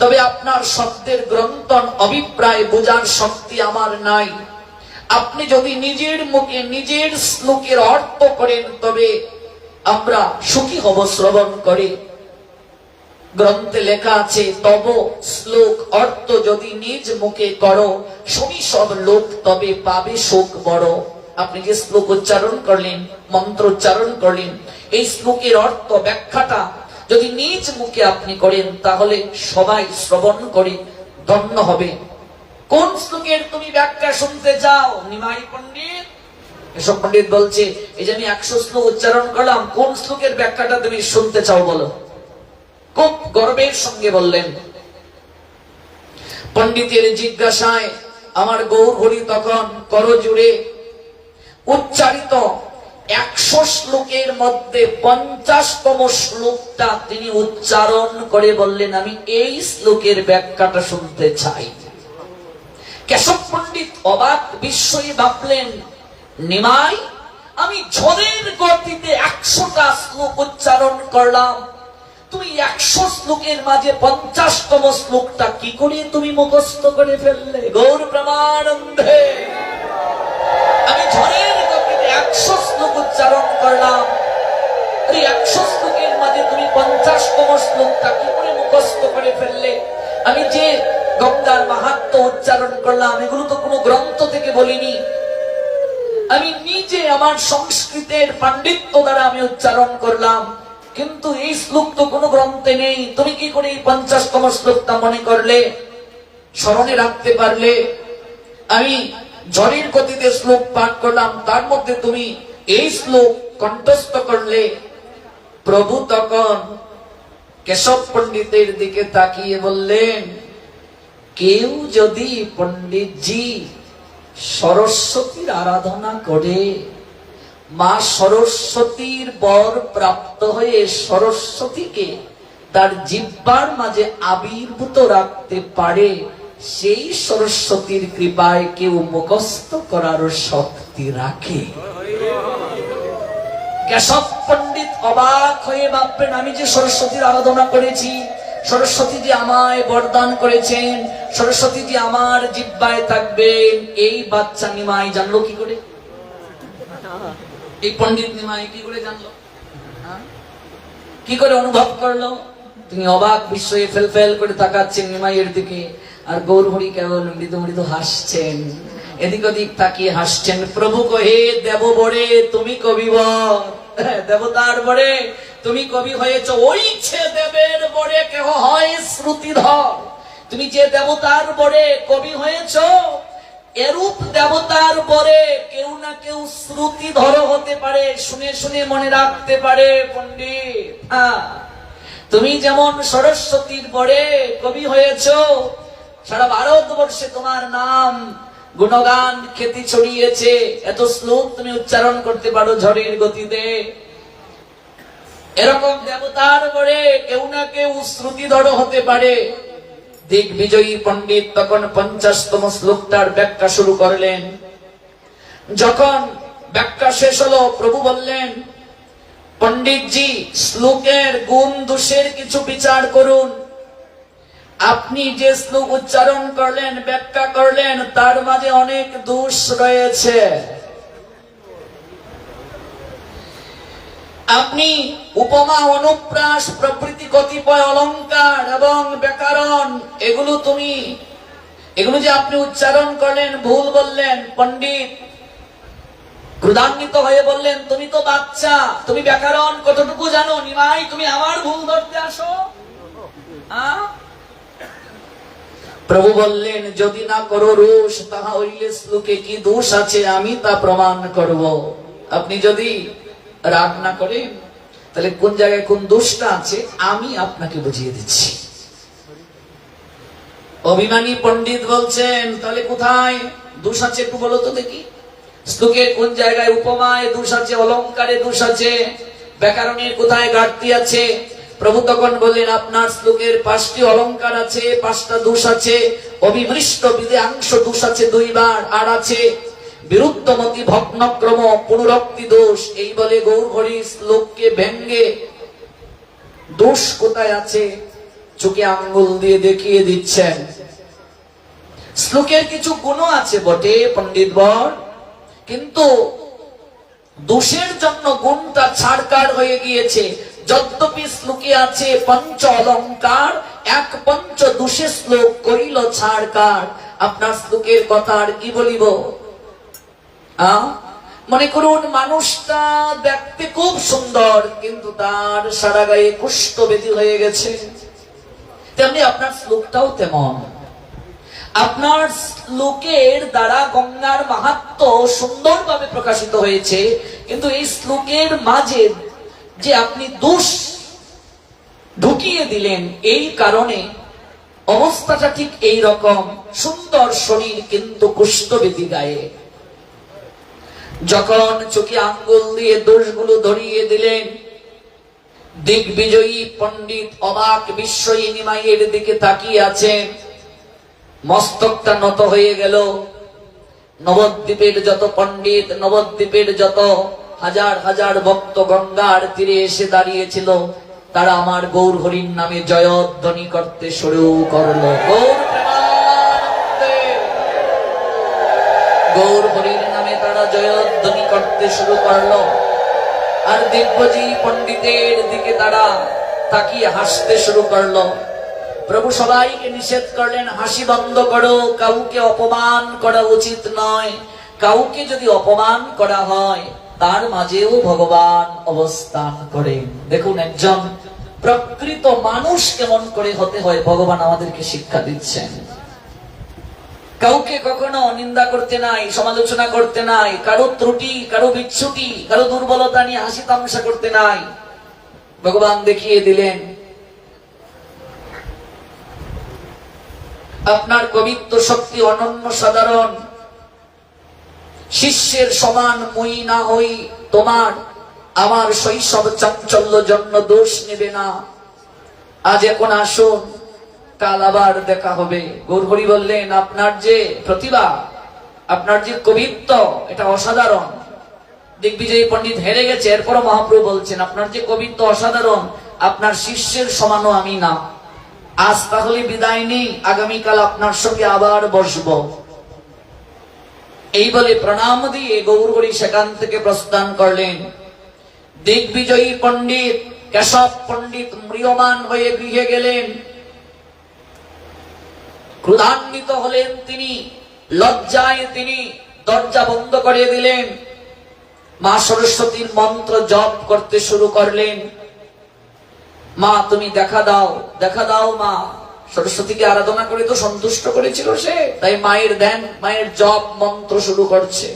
তবে আপনার শব্দের গ্রন্থন অভিপ্রায় বোঝার শক্তি আমার নাই। আপনি যদি নিজের মুখে নিজের শ্লোকের অর্থ করেন তবে আমরা সুখী হব শ্রবণ করে। গ্রন্থে লেখা আছে, তব শ্লোক অর্থ যদি নিজ মুখে করো, শুনি সব লোক তবে পাবে সুখ বড়। আপনি যে শ্লোক উচ্চারণ করলেন, মন্ত্র উচ্চারণ করলেন, এই শ্লোকের অর্থ ব্যাখ্যাটা যদি নিজ মুখে আপনি করেন তাহলে সবাই শ্রবণ করে ধন্য হবে। কোন শ্লোকের তুমি ব্যাখ্যা শুনতে চাও নিমাই পণ্ডিত? এসব পণ্ডিত বলছে, এই যে আমি 100 শ্লোক উচ্চারণ করলাম, কোন শ্লোকের ব্যাখ্যাটা তুমি শুনতে চাও বলো। খুব গর্বের সঙ্গে বললেন। পণ্ডিতের জিজ্ঞাসায় আমার গৌরহরি তখন করজোড়ে উচ্চারিত 100 শ্লোকের মধ্যে 50তম শ্লোকটা তিনি উচ্চারণ করে বললেন, আমি এই শ্লোকের ব্যাখ্যাটা শুনতে চাই। কেশব পণ্ডিত অবাক বিস্ময়ে ভাবলেন, নিমাই, আমি ঝড়ের গতিতে 100টা শ্লোক উচ্চারণ করলাম, তুমি 100 শ্লোকের মাঝে 50তম শ্লোকটা কি করে তুমি মুখস্থ করে ফেললে? গৌর প্রেমানন্দে, আমি ঝড়ের গতিতে 100 শ্লোক উচ্চারণ করলাম, এই 100 শ্লোকের মাঝে তুমি 50তম শ্লোকটা কি করে মুখস্থ করে ফেললে? আমি যে গঙ্গার মাহাত্ম্য উচ্চারণ করলাম, এগুলো তো কোনো গ্রন্থ থেকে বলিনি, আমি নিজে আমার সংস্কৃতের পাণ্ডিত্য দ্বারা আমি উচ্চারণ করলাম, কিন্তু এই শ্লোক তো কোনো গ্রন্থে নেই। তুমি কি করে এই 50তম শ্লোকটা মনে করলে, স্মরণে রাখতে পারলে? আমি ঝড়ের গতিতে শ্লোক পাঠ করলাম, তার মধ্যে তুমি এই শ্লোক কণ্ঠস্থ করলে। প্রভু তখন কেশব পণ্ডিতের দিকে তাকিয়ে বললেন, কেউ যদি পণ্ডিতজি সরস্বতীর আরাধনা করে, মা সরস্বতীর বর প্রাপ্ত হয়ে সরস্বতীকে তার জিহ্বার মাঝে আবির্ভূত রাখতে পারে, সেই সরস্বতীর কৃপায় কেউ মুখস্থ করার শক্তি রাখে। কেশব পণ্ডিত অবাক হয়ে ভাববেন, আমি যে সরস্বতীর আরাধনা করেছি, সরস্বতী যে আমায় বরদান করেছেন, সরস্বতী যে আমার জিহ্বায় থাকবেন, এই বাচ্চা নিমাই জানলো কি করে? এই পণ্ডিত নিমাই কি করে জানলো? কি করে অনুভব করলো? তিনি অবাক বিস্ময়ে ফেল করে তাকাচ্ছেন নিমাইয়ের দিকে, আর গৌরহরি কেবল মৃদু মৃদু হাসছেন, এদিক ওদিক তাকিয়ে হাসছেন। প্রভু কহে, দেব বরে তুমি কবিবর, দেবতার বরে তুমি কবি হয়েছ, ওই ছে দেবের বরে কেহ হয় শ্রুতিধর। তুমি যে দেবতার বরে কবি হয়েছ, এরূপ দেবতার বরে কেউ না কেউ শ্রুতিধর হতে পারে, শুনে শুনে মনে রাখতে পারে। পণ্ডিত, তুমি যেমন সরস্বতীর বরে কবি হয়েছ, সারা ভারতবর্ষে তোমার নাম গুণগান খ্যাতি ছড়িয়েছে, এত শ্লোক তুমি উচ্চারণ করতে পারো ঝড়ের গতিতে। এরকম দেবতার বরে কেউ না কেউ শ্রুতিধর হতে পারে। দিগ্বিজয়ী পণ্ডিত তখন 50তম শ্লোকটার ব্যাখ্যা শুরু করলেন। যখন ব্যাখ্যা শেষ হলো, প্রভু বললেন, পণ্ডিতজি শ্লোকের গুণ দোষের কিছু বিচার করুন। আপনি যে শ্লোক উচ্চারণ করলেন, ব্যাখ্যা করলেন, তার মাঝে অনেক দোষ রয়েছে। আপনি উপমা, অনুপ্রাস প্রভৃতি কতিপয় অলংকার এবং ব্যাকরণ এগুলো যে আপনি উচ্চারণ করলেন ভুল বললেন। পণ্ডিত ক্রোধান্বিত হয়ে বললেন, তুমি তো বাচ্চা, তুমি ব্যাকরণ কতটুকু জানো? নিমাই, তুমি আমার ভুল ধরতে আসো? প্রভু বললেন, যদি না করো রোষ, তাহা হইলে শ্লোকে কি দোষ আছে আমি তা প্রমাণ করব। আপনি যদি রাগ না করেন, তাহলে কোন জায়গায় কোন দোষটা আছে আমি আপনাকে বুঝিয়ে দিচ্ছি। অভিমানী পণ্ডিত বলছেন, তাহলে কোথায় দোষ আছে একটু বলো তো দেখি। শ্লোকের কোন জায়গায় উপমায় দোষ আছে, অলংকারে দোষ আছে, ব্যাকরণের কোথায় ঘাটতি আছে? প্রভু তখন বললেন, আপনার শ্লোকের 5টি অলংকার আছে, 5টা দোষ আছে। অবিমৃষ্ট বিদেয়াংশ দোষ আছে 2 বার, আর আছে বিরুদ্ধমতি ভগ্নক্রম পুনরক্তি দোষ। এই বলে গৌরহরি শ্লোককে ব্যঙ্গে দোষ কোথায় আছে চোখে আঙ্গুল দিয়ে দেখিয়ে দিচ্ছেন। শ্লোকের কিছু গুণ আছে বটে পণ্ডিত বর, কিন্তু দোষের জন্য গুণটা ছাড়কার হয়ে গিয়েছে। যদ্যপি শ্লোকে আছে 5 অলংকার, 1 পঞ্চ দোষে শ্লোক করিল ছাড়কার। আপনার শ্লোকের কথা আর কি বলিব? মনে করুন মানুষটা দেখতে খুব সুন্দর, কিন্তু তার সারা গায়ে কুষ্ঠ ব্যাধি হয়ে গেছে। তেমনি আপনার শ্লোকটাও তেমন। আপনার শ্লোকের দ্বারা গঙ্গার মাহাত্ম্য সুন্দরভাবে প্রকাশিত হয়েছে, কিন্তু এই শ্লোকের মাঝে যে আপনি দোষ ঢুকিয়ে দিলেন, এই কারণে অবস্থাটা ঠিক এই রকম। সুন্দর শরীর কিন্তু কুষ্ঠব্যাধি গায়ে। যখন চোখে আঙ্গুল দিয়ে দোষগুলো ধরিয়ে দিলেন, দিগ্বিজয়ী পণ্ডিত অবাক বিস্ময়ী নিমাইয়ের দিকে তাকিয়ে আছেন। মস্তকটা নত হয়ে গেল। নবদ্বীপের যত পণ্ডিত, নবদ্বীপের যত হাজার হাজার ভক্ত গঙ্গার তীরে এসে দাঁড়িয়েছিল, তারা আমার গৌর হরির নামে জয়ধ্বনি করতে শুরু করলো। গৌর হরির নামে তারা জয়ধ্বনি করতে শুরু করলো। আর দিগ্বিজয়ী পণ্ডিতের দিকে তারা তাকিয়ে হাসতে শুরু করলো। প্রভু সবাইকে নিষেধ করলেন, হাসি বন্ধ করো, কাউকে অপমান করা উচিত নয়। কাউকে যদি অপমান করা হয়, তার মাঝেও ভগবান অবস্থান করেন। দেখুন একজন প্রকৃত মানুষ কেমন করে হতে হয়, ভগবান আমাদেরকে শিক্ষা দিচ্ছেন। কাউকে কখনো নিন্দা করতে নাই, সমালোচনা করতে নাই, কারো ত্রুটি, কারো বিচ্ছুটি, কারো দুর্বলতা নিয়ে হাসি তামাশা করতে নাই। ভগবান দেখিয়ে দিলেন, আপনার কবিত্ব শক্তি অনন্য সাধারণ। শিষ্যের সমান মুই না হই তোমার, আমার শৈশব চাঞ্চল্য জন্য দোষ নেবে না। আজ এখন আসুন, কাল আবার দেখা হবে। গৌরহরি বললেন, আপনার যে প্রতিভা, আপনার যে কবিত্ব, এটা অসাধারণ। দিগ্বিজয়ী পণ্ডিত হেরে গেছে, এরপরও মহাপ্রভু বলছেন, আপনার যে কবিত্ব অসাধারণ, আপনার শিষ্যের সমানও আমি না। আজ তাহলে বিদায় নেই, আগামীকাল আপনার সঙ্গে আবার বসবো। এই বলে প্রণাম দিয়ে গৌরহরি সেখান থেকে প্রস্থান করলেন। দিগ্বিজয়ী পণ্ডিত কেশব পণ্ডিত ম্রিয়মান হয়ে গৃহে গেলেন। ক্রোধান্বিত হলেন তিনি, লজ্জায় তিনি দরজা বন্ধ করে দিলেন। মা সরস্বতীর মন্ত্র জপ করতে শুরু করলেন। মা তুমি দেখা দাও, দেখা দাও। মা সরস্বতীকে আরাধনা করে তো সন্তুষ্ট করেছিল সে, তাই মায়ের ধ্যান, মায়ের জপ মন্ত্র শুরু করছে।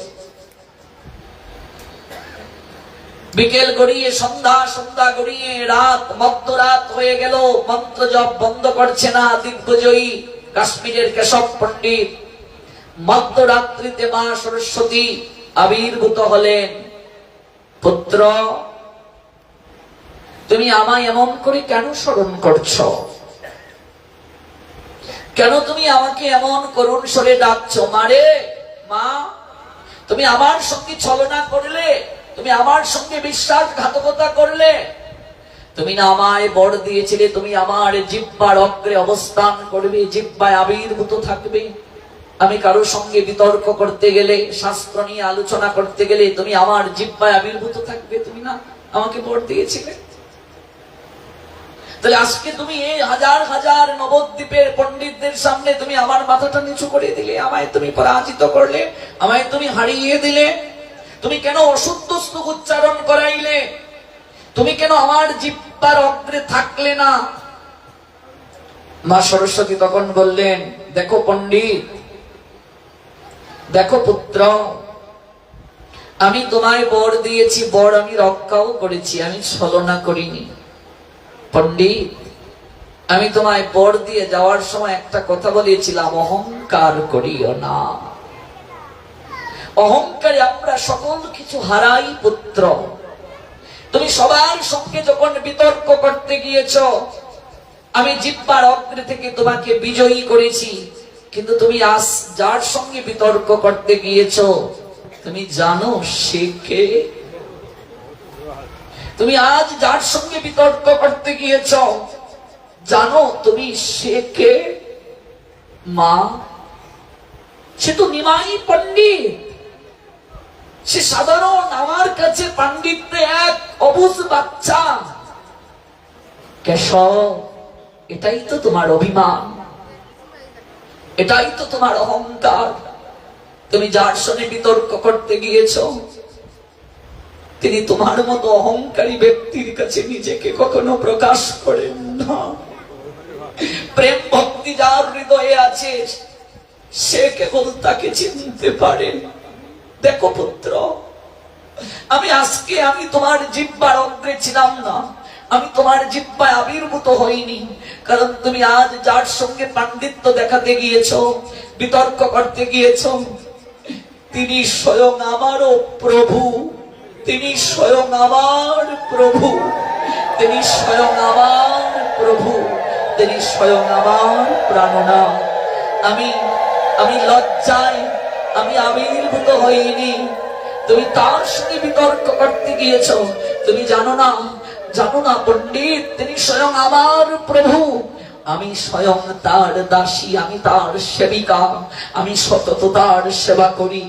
বিকেল গড়িয়ে সন্ধ্যা, সন্ধ্যা গড়িয়ে রাত, মধ্যরাত হয়ে গেল, মন্ত্র জপ বন্ধ করছে না দিগ্বিজয়ী কাশ্মীরের কেশব পণ্ডিত। মধ্যরাত্রিতে মা সরস্বতী আবির্ভূত হলেন। পুত্র, তুমি আমায় এমন করে কেন স্মরণ করছো? কেন তুমি আমাকে এমন করুণ স্বরে ডাকছো? মারে, মা, তুমি আমার সঙ্গে ছলনা করলে, তুমি আমার সঙ্গে বিশ্বাসঘাতকতা করলে। তুমি না আমায় বর দিয়েছিলে তুমি আমার জিহ্বার অগ্রে অবস্থান করবে, জিহ্বায় আবির্ভূত থাকবে। আমি কারোর সঙ্গে বিতর্ক করতে গেলে, শাস্ত্র নিয়ে আলোচনা করতে গেলে তুমি আমার জিহ্বায় আবির্ভূত থাকবে। তুমি না আমাকে বর দিয়েছিলে? তাহলে আজকে তুমি এই হাজার হাজার নবদ্বীপের পণ্ডিতদের সামনে তুমি আমার মাথাটা নিচু করে দিলে, আমায় তুমি পরাজিত করলে, আমায় তুমি হারিয়ে দিলে। তুমি কেন অশুদ্ধ শ্লোক উচ্চারণ করাইলে? তুমি কেন আমার জিহ্বার অগ্রে থাকলে না? মা সরস্বতী তখন বললেন, দেখো পণ্ডিত, দেখো পুত্র, আমি তোমায় বর দিয়েছি, বর আমি রক্ষাও করেছি, আমি ছলনা করিনি। পণ্ডিত, আমি তোমায় বর দিয়ে যাওয়ার সময় একটা কথা বলেছিলাম, অহংকার করিও না। অহংকারে আমরা সকল কিছু হারাই পুত্র। তুমি সবার সঙ্গে যখন বিতর্ক করতে গিয়েছ, আমি জিহ্বার অগ্রে থেকে তোমাকে বিজয়ী করেছি, কিন্তু তুমি আজ যার সঙ্গে বিতর্ক করতে গিয়েছ, তুমি জানো সে কে? তুমি আজ যার সঙ্গে বিতর্ক করতে গিয়েছ, জানো তুমি সে কে? মা, সে তো নিমাই পণ্ডিত। সে সাধারণ আমার কাছে পাণ্ডিত্যে এক অবুঝ বাচ্চা। কেশব, এটাই তো তোমার অভিমান, এটাই তো তোমার অহংকার। তুমি যার সঙ্গে বিতর্ক করতে গিয়েছ, তিনি তোমার মতো অহংকারী ব্যক্তির কাছে নিজেকে কখনো প্রকাশ করেন না। প্রেম ভক্তি যার হৃদয়ে আছে, সে কেবল তাকে চিনতে পারে। দেখো পুত্র, আমি তোমার জিহ্বার অগ্রে ছিলাম না, আমি তোমার জিহ্বায় আবির্ভূত হইনি, কারণ তুমি আজ যার সঙ্গে পাণ্ডিত্য দেখাতে গিয়েছ, বিতর্ক করতে গিয়েছ, তিনি স্বয়ং আমারও প্রভু। তিনি স্বয়ং আমার প্রভু, তিনি স্বয়ং আমার প্রভু, তিনি স্বয়ং আমার প্রাণনাথ। আমি লজ্জায় আমি আবির্ভূত হইনি। তুমি তার সঙ্গে বিতর্ক করতে গিয়েছ। তুমি জানো না পণ্ডিত, তিনি স্বয়ং আমার প্রভু। আমি স্বয়ং তার দাসী, আমি তার সেবিকা, আমি সতত তার সেবা করি।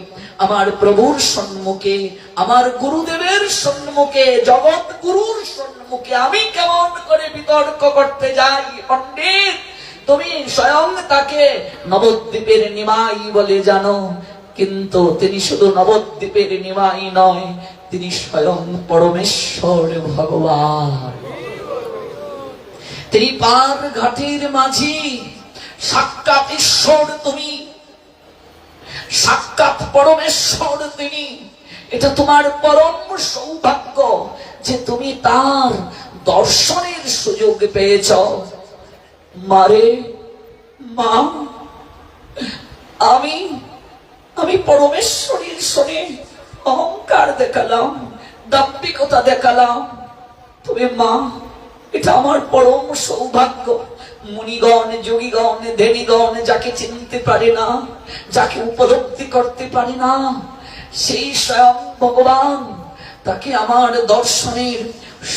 আমার প্রভুর সম্মুখে, আমার গুরুদেবের সম্মুখে, জগৎ গুরুর সম্মুখে আমি কেমন করে বিতর্ক করতে যাই? পণ্ডিত, তুমি স্বয়ং তাকে নবদ্বীপের নিমাই বলে জানো, কিন্তু তিনি শুধু নবদ্বীপের নিমাই নয়, তিনি স্বয়ং পরমেশ্বর ভগবান। তিনি পার ঘাটের মাঝি, সাক্ষাৎ ঈশ্বর তুমি, সাক্ষাৎ পরমেশ্বর তিনি। এটা তোমার পরম সৌভাগ্য যে তুমি তার দর্শনের সুযোগ পেয়েছ। মারে, মা, আমি পরমেশ্বরীর সঙ্গে অহংকার দেখালাম, দাম্ভিকতা দেখালাম। তবে মা, এটা আমার পরম সৌভাগ্য। মুনিগণ, যোগীগণ, ধ্যানীগণ যাকে চিনতে পারে না, যাকে উপলব্ধি করতে পারে না, সেই স্বয়ং ভগবান, তাকে আমার দর্শনের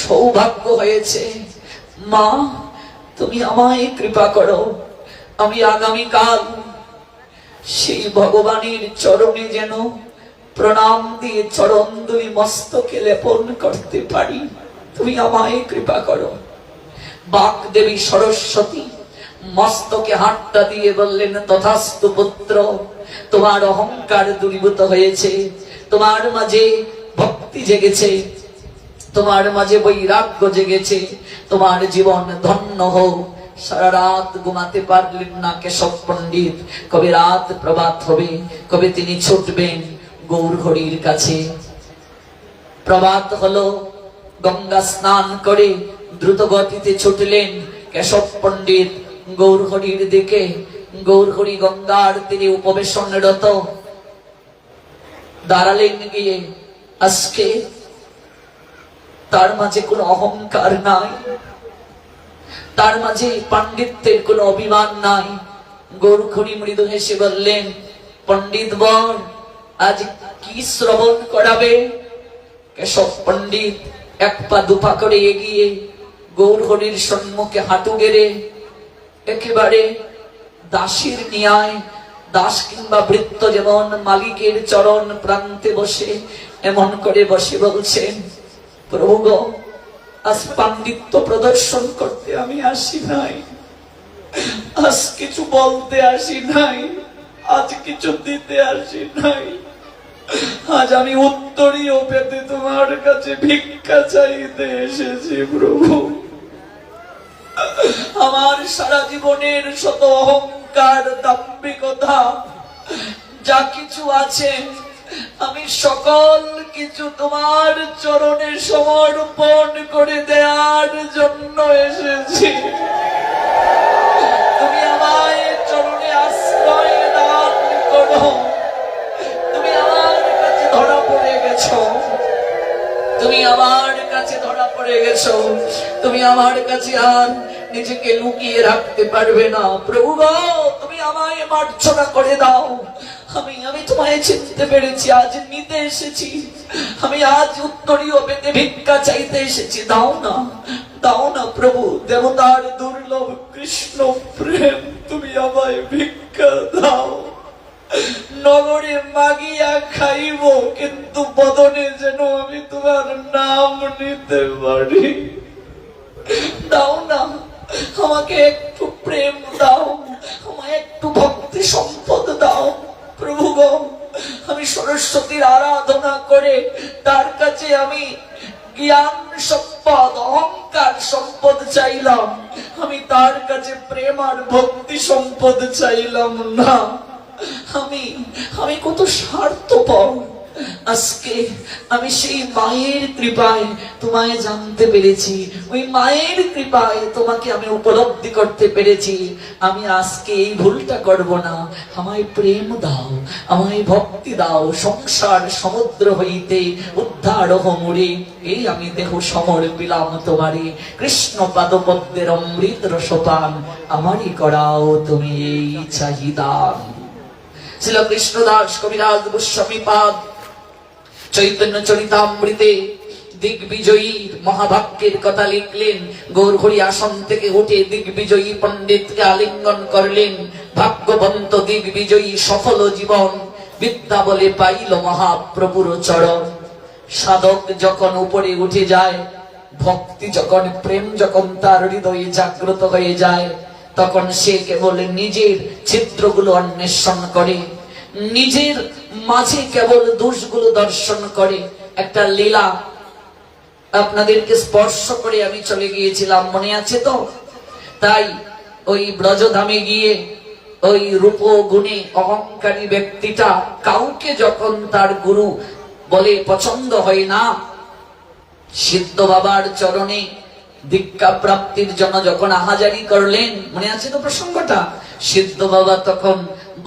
সৌভাগ্য হয়েছে। মা, তুমি আমায় কৃপা করো, আমি আগামীকাল সেই ভগবানের চরণে যেন প্রণাম দিয়ে চরণ দুই মস্তকে লেপন করতে পারি। তুমি আমায় কৃপা করো। বাগদেবী সরস্বতী মস্তকে হাতটা দিয়ে বললেন, তথাস্তু পুত্র, তোমার অহংকার দূরীভূত হয়েছে, তোমার মাঝে ভক্তি জেগেছে, তোমার মাঝে বৈরাগ্য জেগেছে, তোমার জীবন ধন্য হোক। সারা রাত ঘুমাতে পারলেন না কেশব পণ্ডিত। কবে রাত প্রভাত হবে, কবে তিনি ছুটবেন গৌর হরির কাছে। প্রভাত হলো, গঙ্গা স্নান করে দ্রুত গতিতে ছুটলেন কেশব পণ্ডিত গৌর হরির দিকে। গৌর হরি গঙ্গার তীরে উপবেশনরত, দাঁড়ালেন গিয়ে। আজকে তার মাঝে কোনো অহংকার নাই, তার মাঝে পাণ্ডিত্যের কোনো অভিমান নাই। গৌর হরি মৃদু হেসে বললেন, পণ্ডিত বর, আজ কি শ্রবণ করাবে? কেশব পণ্ডিত এক পা দুপা করে এগিয়ে গৌরহরির সম্মুখে হাঁটু গেড়ে একেবারে দাসীর ন্যায়, দাস কিংবা বৃত্ত যেমন মালিকের চরণ প্রান্তে বসে এমন করে বসে বলছেন, প্রভু গো, আজ পাণ্ডিত্য প্রদর্শন করতে আমি আসি নাই, আজ কিছু বলতে আসি নাই, আজ কিছু দিতে আসি নাই, আজ আমি উত্তরীয় পেতে তোমার কাছে ভিক্ষা চাইতে এসেছি প্রভু। আমার সারা জীবনের শত অহংকার, দাম্ভিকতা যা কিছু আছে আমি সকল কিছু তোমার চরণে সমর্পণ করে দেওয়ার জন্য এসেছি। তুমি আমায় চরণে আশ্রয় দান করো। তুমি আমার কাছে ধরা পড়ে গেছো, তুমি আমার কাছে ধরা পড়ে গেছো, তুমি আমার কাছে আর নিজেকে লুকিয়ে রাখতে পারবে না। প্রভু গো, তুমি আমায় মার্জনা করে দাও। আমি তোমায় চিনতে পেরেছি, আজ নিতে এসেছি, আমি আজ উত্তরীয় পেতে ভিক্ষা চাইতে এসেছি। দাও না, দাও না প্রভু, দেবতার দুর্লভ কৃষ্ণ প্রেম, তুমি আমায় ভিক্ষা দাও। নগরে মাগিয়া খাইব, কিন্তু বদনে যেন আমি তোমার নাম নিতে পারি। দাও না, আমাকে একটু প্রেম দাও, আমায় একটু ভক্তি সম্পদ দাও। প্রভু গো, আমি সরস্বতীর আরাধনা করে তার কাছে আমি জ্ঞান সম্পদ, অহংকার সম্পদ চাইলাম, আমি তার কাছে প্রেম আর ভক্তি সম্পদ চাইলাম না। আমি কত স্বার্থপর। আজকে আমি সেই মায়ের কৃপায় তোমায় জানতে পেরেছি, ওই মায়ের কৃপায় তোমাকে আমি উপলব্ধি করতে পেরেছি। আমি আজকে এই ভুলটা করব না। আমায় প্রেম দাও, আমায় ভক্তি দাও। সংসার সমুদ্র হইতে উদ্ধার হমুরে, এই আমি দেহ সমর্পিলাম তোমারে। কৃষ্ণ পাদপদ্মের অমৃত রসপান আমারই করাও তুমি এই চাহিদান। ছিল কৃষ্ণদাস কবিরাজ গোস্বামী পাদ চৈতন্য চরিতামৃতে দিগ্বিজয়ীর মহাভাগ্যের কথা লিখলেন। গৌরহরি আসন থেকে উঠে দিগ্বিজয়ী পণ্ডিতকে আলিঙ্গন করলেন। ভাগ্যবন্ত দিগ্বিজয়ী সফল জীবন বিদ্যা বলে পাইল মহাপ্রভুর চরণ। সাধক যখন উপরে উঠে যায়, ভক্তি যখন, প্রেম যখন তার হৃদয়ে জাগ্রত হয়ে যায়, তখন সে কেবল নিজের চিত্রগুলো অন্বেষণ করে, নিজের মাঝে কেবল দোষগুলো দর্শন করে। একটা লীলা আপনাদেরকে স্পর্শ করে আমি চলে গিয়েছিলাম, মনে আছে তো? তাই ওই ব্রজধামে গিয়ে ওই রূপ গুণে অহংকারী ব্যক্তিটা কাউকে যখন তার গুরু বলে পছন্দ হয় না, সিদ্ধ বাবার চরণে দীক্ষা প্রাপ্তির জন্য যখন আহাজারি করলেন, মনে আছে তো প্রসঙ্গটা? সিদ্ধ বাবা তখন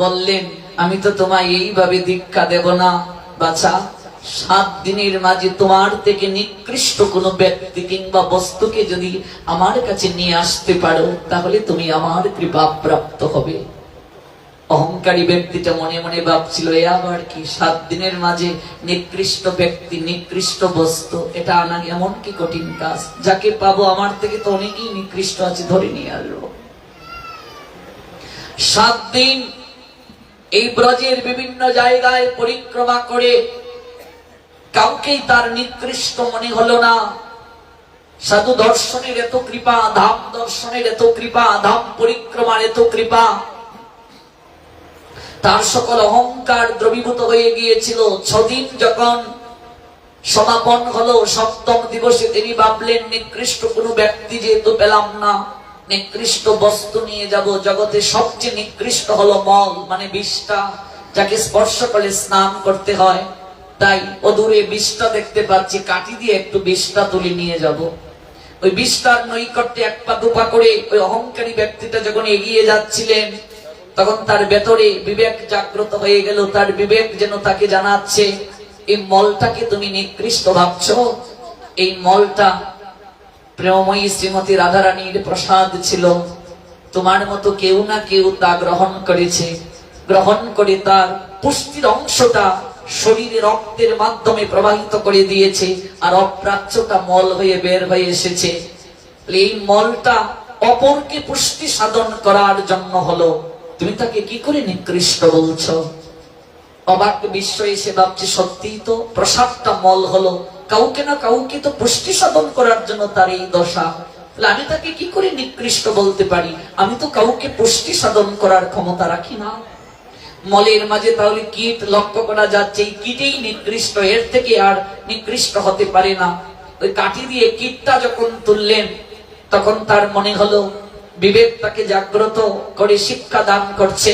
বললেন, আমি তো তোমায় এইভাবে দীক্ষা দেব না বাছা। 7 দিনের মাঝে তোমার থেকে নিকৃষ্ট কোনো ব্যক্তি কিংবা বস্তুকে যদি আমার কাছে নিয়ে আসতে পারো, তাহলে তুমি আমার কৃপা প্রাপ্ত হবে। অহংকারী ব্যক্তিটা মনে মনে ভাবছিল, এ আবার কি? 7 দিনের মাঝে নিকৃষ্ট ব্যক্তি, নিকৃষ্ট বস্তু, এটা আনা এমন কি কঠিন কাজ? যাকে পাবো আমার থেকে তো অনেকেই নিকৃষ্ট আছে, ধরে নিয়ে আসবো। 7 দিন এই ব্রজের বিভিন্ন জায়গায় পরিক্রমা করে কাউকেই তার নিকৃষ্ট মনে হলো না। সাধু দর্শনের এত কৃপা, ধাম দর্শনের এত কৃপা, ধাম পরিক্রমার এত কৃপা, তার সকল অহংকার দ্রবীভূত হয়ে গিয়েছিল। 6 দিন যখন সমাপন হলো, 7ম দিবসে তিনি ভাবলেন, নিকৃষ্ট কোনো ব্যক্তি যেহেতু পেলাম না, নিকৃষ্ট বস্তু নিয়ে যাব। জগতে সবচেয়ে নিকৃষ্ট হলো মল, মানে বিষ্ঠা, যাকে স্পর্শ করলে স্নান করতে হয়। তাই অদূরে বিষ্ঠা দেখতে পাচ্ছি, কাঠি দিয়ে একটু বিষ্ঠা তুলে নিয়ে যাব। ওই বিষ্ঠার নৈকট্যে 1 পা 2 পা করে ওই অহংকারী ব্যক্তিটা যখন এগিয়ে যাচ্ছিলেন, তখন তার ভেতরে বিবেক জাগ্রত হয়ে গেল। তার বিবেক যেন তাকে জানাচ্ছে, এই মলটাকে তুমি নিকৃষ্ট ভাবছো, এই মলটা প্রেমময়ী শ্রীমতী রাধারানীর প্রসাদ ছিল। তোমার মতো কেউ না কেউ তা গ্রহণ করেছে, গ্রহণ করে তার পুষ্টির অংশটা শরীরে রক্তের মাধ্যমে প্রবাহিত করে দিয়েছে, আর অপ্রাচ্যটা মল হয়ে বের হয়ে এসেছে। এই মলটা অপরকে পুষ্টি সাধন করার জন্য হলো, তুমি তাকে কি করে নিকৃষ্ট বলছো? অবাক বিশ্ব এসে ভাবছে সত্যিই তো প্রসাদটা মল হলো, কাউকে না কাউকে তো পুষ্টি সাধন করার জন্য তার এই দশা। আমি তাকে কি করে নিকৃষ্ট বলতে পারি? আমি তো কাউকে পুষ্টি সাধন করার ক্ষমতা রাখি না। মলের মাঝে তাহলে কীট লক্ষ্য করা যাচ্ছে, এই কীটেই নিকৃষ্ট, এর থেকে আর নিকৃষ্ট হতে পারে না। ওই কাঠি দিয়ে কীটটা যখন তুললেন তখন তার মনে হলো, বিবেক তাকে জাগ্রত করে শিক্ষা দান করছে।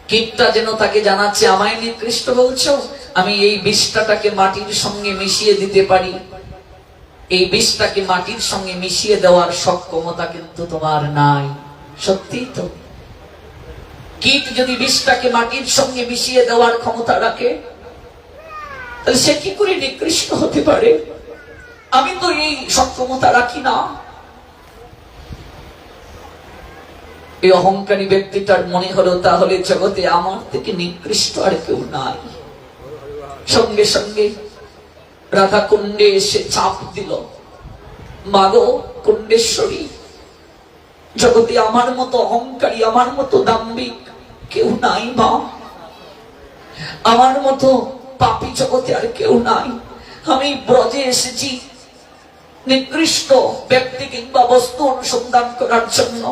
কীটটা যেন তাকে জানাচ্ছে, আমায় নিকৃষ্ট বলছো, আমি এই বিষটাকে মাটির সঙ্গে মিশিয়ে দিতে পারি। এই বিষটাকে মাটির সঙ্গে মিশিয়ে দেওয়ার সক্ষমতা কিন্তু তোমার নাই। সত্যি তো, কীট যদি বিষটাকে মাটির সঙ্গে মিশিয়ে দেওয়ার ক্ষমতা রাখে, তাহলে সে কি করে নিকৃষ্ট হতে পারে? আমি তো এই সক্ষমতা রাখি না। এই অহংকারী ব্যক্তিটার মনে হলো, তাহলে জগতে আমার থেকে নিকৃষ্ট আর কেউ নাই। সঙ্গে সঙ্গে রাধা কুণ্ডে এসে চাপ দিল, মাগো কুণ্ডেশ্বরী, জগতে আমার মতো অহংকারী, আমার মতো দাম্ভিক কেউ নাই মা। আমার মতো পাপী জগতে আর কেউ নাই। আমি ব্রজে এসেছি নিকৃষ্ট ব্যক্তি কিংবা বস্তু অনুসন্ধান করার জন্য।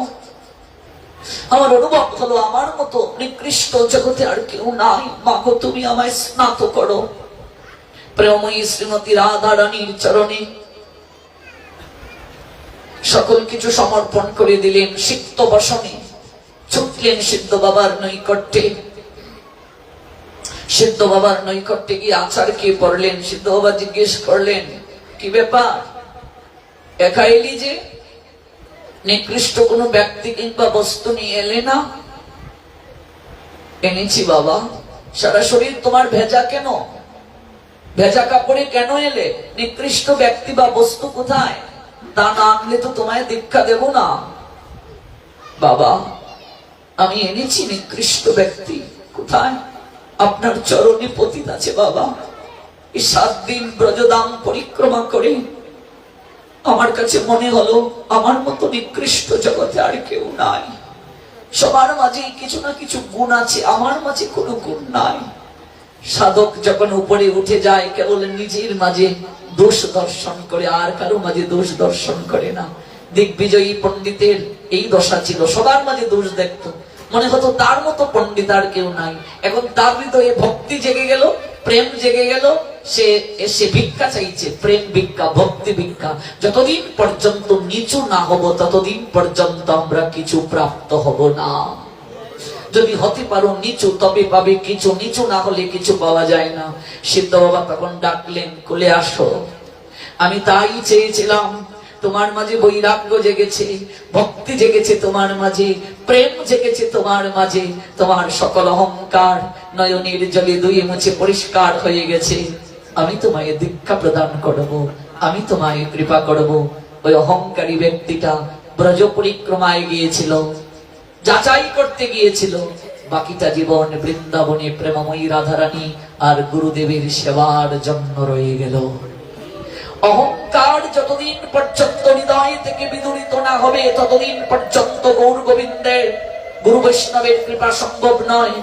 আমার অনুভব হলো আমার মতো নিকৃষ্ট জগতে আর কেউ নাই। মাগো তুমি আমায় স্নাত করো। প্রেমময়ী শ্রীমতী রাধা রানীর চরণে সকল কিছু সমর্পণ করে দিলেন। সিদ্ধ বসনে ছুটলেন সিদ্ধ বাবার নৈকট্যে। সিদ্ধ বাবার নৈকট্যে গিয়ে আচারকে পড়লেন। সিদ্ধ বাবা জিজ্ঞেস করলেন, কি ব্যাপার, একা এলি যে? নিকৃষ্ট কোন ব্যক্তি কিংবা বস্তু নিয়ে এলে না? এনেছি বাবা। সারা শরীর তোমার ভেজা কেন? ভেজা কাপড়ে কেন এলে? নিকৃষ্ট ব্যক্তি বা বস্তু কোথায়? তা না আনলে তো তোমায় দীক্ষা দেব না। বাবা, আমি এনেছি নিকৃষ্ট ব্যক্তি। কোথায়? আপনার চরণে পতিত আছে বাবা। এই 7 দিন ব্রজধাম পরিক্রমা করে আমার কাছে মনে হলো আমার মতো নিকৃষ্ট জগতে আর কেউ নাই। সবার মাঝে কিছু না কিছু গুণ আছে, আমার মাঝে কোনো গুণ নাই। সাধক যখন উপরে উঠে যায় কেবল নিজের মাঝে দোষ দর্শন করে, আর কারো মাঝে দোষ দর্শন করে না। দিগ্বিজয়ী পণ্ডিতের এই দশা ছিল, সবার মাঝে দোষ দেখতো, মনে হতো তার মতো পণ্ডিত আর কেউ নাই। এখন তার হৃদয়ে ভক্তি জেগে গেল, প্রেম জেগে গেল, সে এসে ভিক্ষা চাইছে। প্রেম ভিক্ষা, ভক্তি ভিক্ষা। যতদিন পর্যন্ত নিচু না হব ততদিন পর্যন্ত আমরা কিছু প্রাপ্ত হব না। যদি হতে পারো নিচু তবে পাবে কিছু, নিচু না হলে কিছু পাওয়া যায় না। সিদ্ধ বাবা তখন ডাকলেন, কোলে আসো। আমি তাই চেয়েছিলাম, তোমার মাঝে বৈরাগ্য জেগেছে, ভক্তি জেগেছে তোমার মাঝে, প্রেম জেগেছে তোমার মাঝে। তোমার সকল অহংকার নয়নের জলে ধুয়ে মুছে পরিষ্কার হয়ে গেছে। আমি তোমায় দীক্ষা প্রদান করব, আমি তোমায় কৃপা করব। ওই অহংকারী ব্যক্তিটা ব্রজ পরিক্রমায় গিয়েছিল, যাচাই করতে গিয়েছিল। বাকিটা জীবন বৃন্দাবনে প্রেমময়ী রাধারানী আর গুরুদেবের সেবার জন্য রয়ে গেল। অহংকার যতদিন পর্যন্ত হৃদয় থেকে বিদূরিত না হবে ততদিন পর্যন্ত গৌর গোবিন্দের গুরু বৈষ্ণবের কৃপা সম্ভব নয়।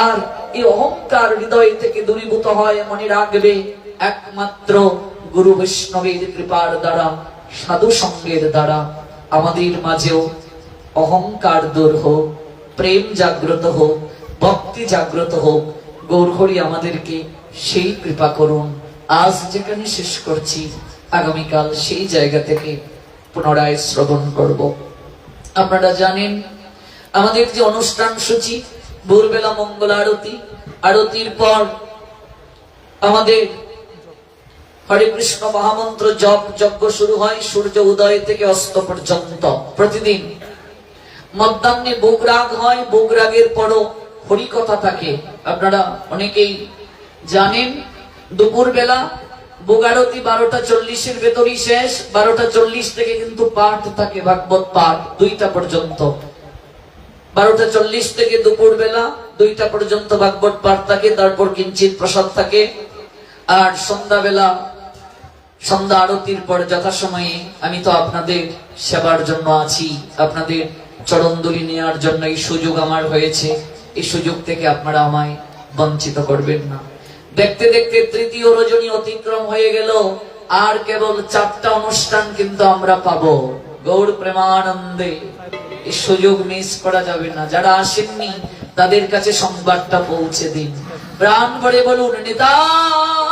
আর এই অহংকার হৃদয় থেকে দূরীভূত হয়, মনে রাখবে, একমাত্র গুরু বৈষ্ণবের কৃপার দ্বারা, সাধু সঙ্গের দ্বারা। আমাদের মাঝেও অহংকার দূর হোক, প্রেম জাগ্রত হোক, ভক্তি জাগ্রত হোক। গৌরহরি আমাদেরকে সেই কৃপা করুন। আজ যেখানে শেষ করছি, আগামীকাল সেই জায়গা থেকে পুনরায় শ্রবণ করব। আপনারা জানেন আমাদের যে অনুষ্ঠান সূচি, ভোরবেলা মঙ্গল আরতি, আরতির পর আমাদের হরে কৃষ্ণ মহামন্ত্র জপ যজ্ঞ শুরু হয় সূর্য উদয় থেকে অস্ত পর্যন্ত প্রতিদিন। মধ্যাহ্নে ভোগরাগ হয়, ভোগরাগের পরও হরিকথা থাকে। আপনারা অনেকেই জানেন দুপুর বেলা ভোগারতি 12:40 ভেতরই শেষ। 12:40 থেকে কিন্তু পাঠ থাকে, ভাগবত পাঠ 2টা পর্যন্ত। 12:40 থেকে দুপুর বেলা 2টা পর্যন্ত ভাগবত পাঠ থাকে, তারপর কিঞ্চিত প্রসাদ থাকে। আর সন্ধ্যাবেলা সন্ধ্যা আরতির পর যথাসময়ে আমি তো আপনাদের সেবার জন্য আছি, আপনাদের চরণধুলি নেওয়ার জন্য এই সুযোগ আমার হয়েছে। এই সুযোগ থেকে আপনারা আমায় বঞ্চিত করবেন না। দেখতে দেখতে তৃতীয় রজনী অতিক্রম হয়ে গেল, আর কেবল 4টা অনুষ্ঠান কিন্তু আমরা পাবো। গৌর প্রেমানন্দে এই সুযোগ মিস করা যাবে না। যারা আসেননি তাদের কাছে সংবাদটা পৌঁছে দিন, প্রাণ ভরে বলুন নিতাই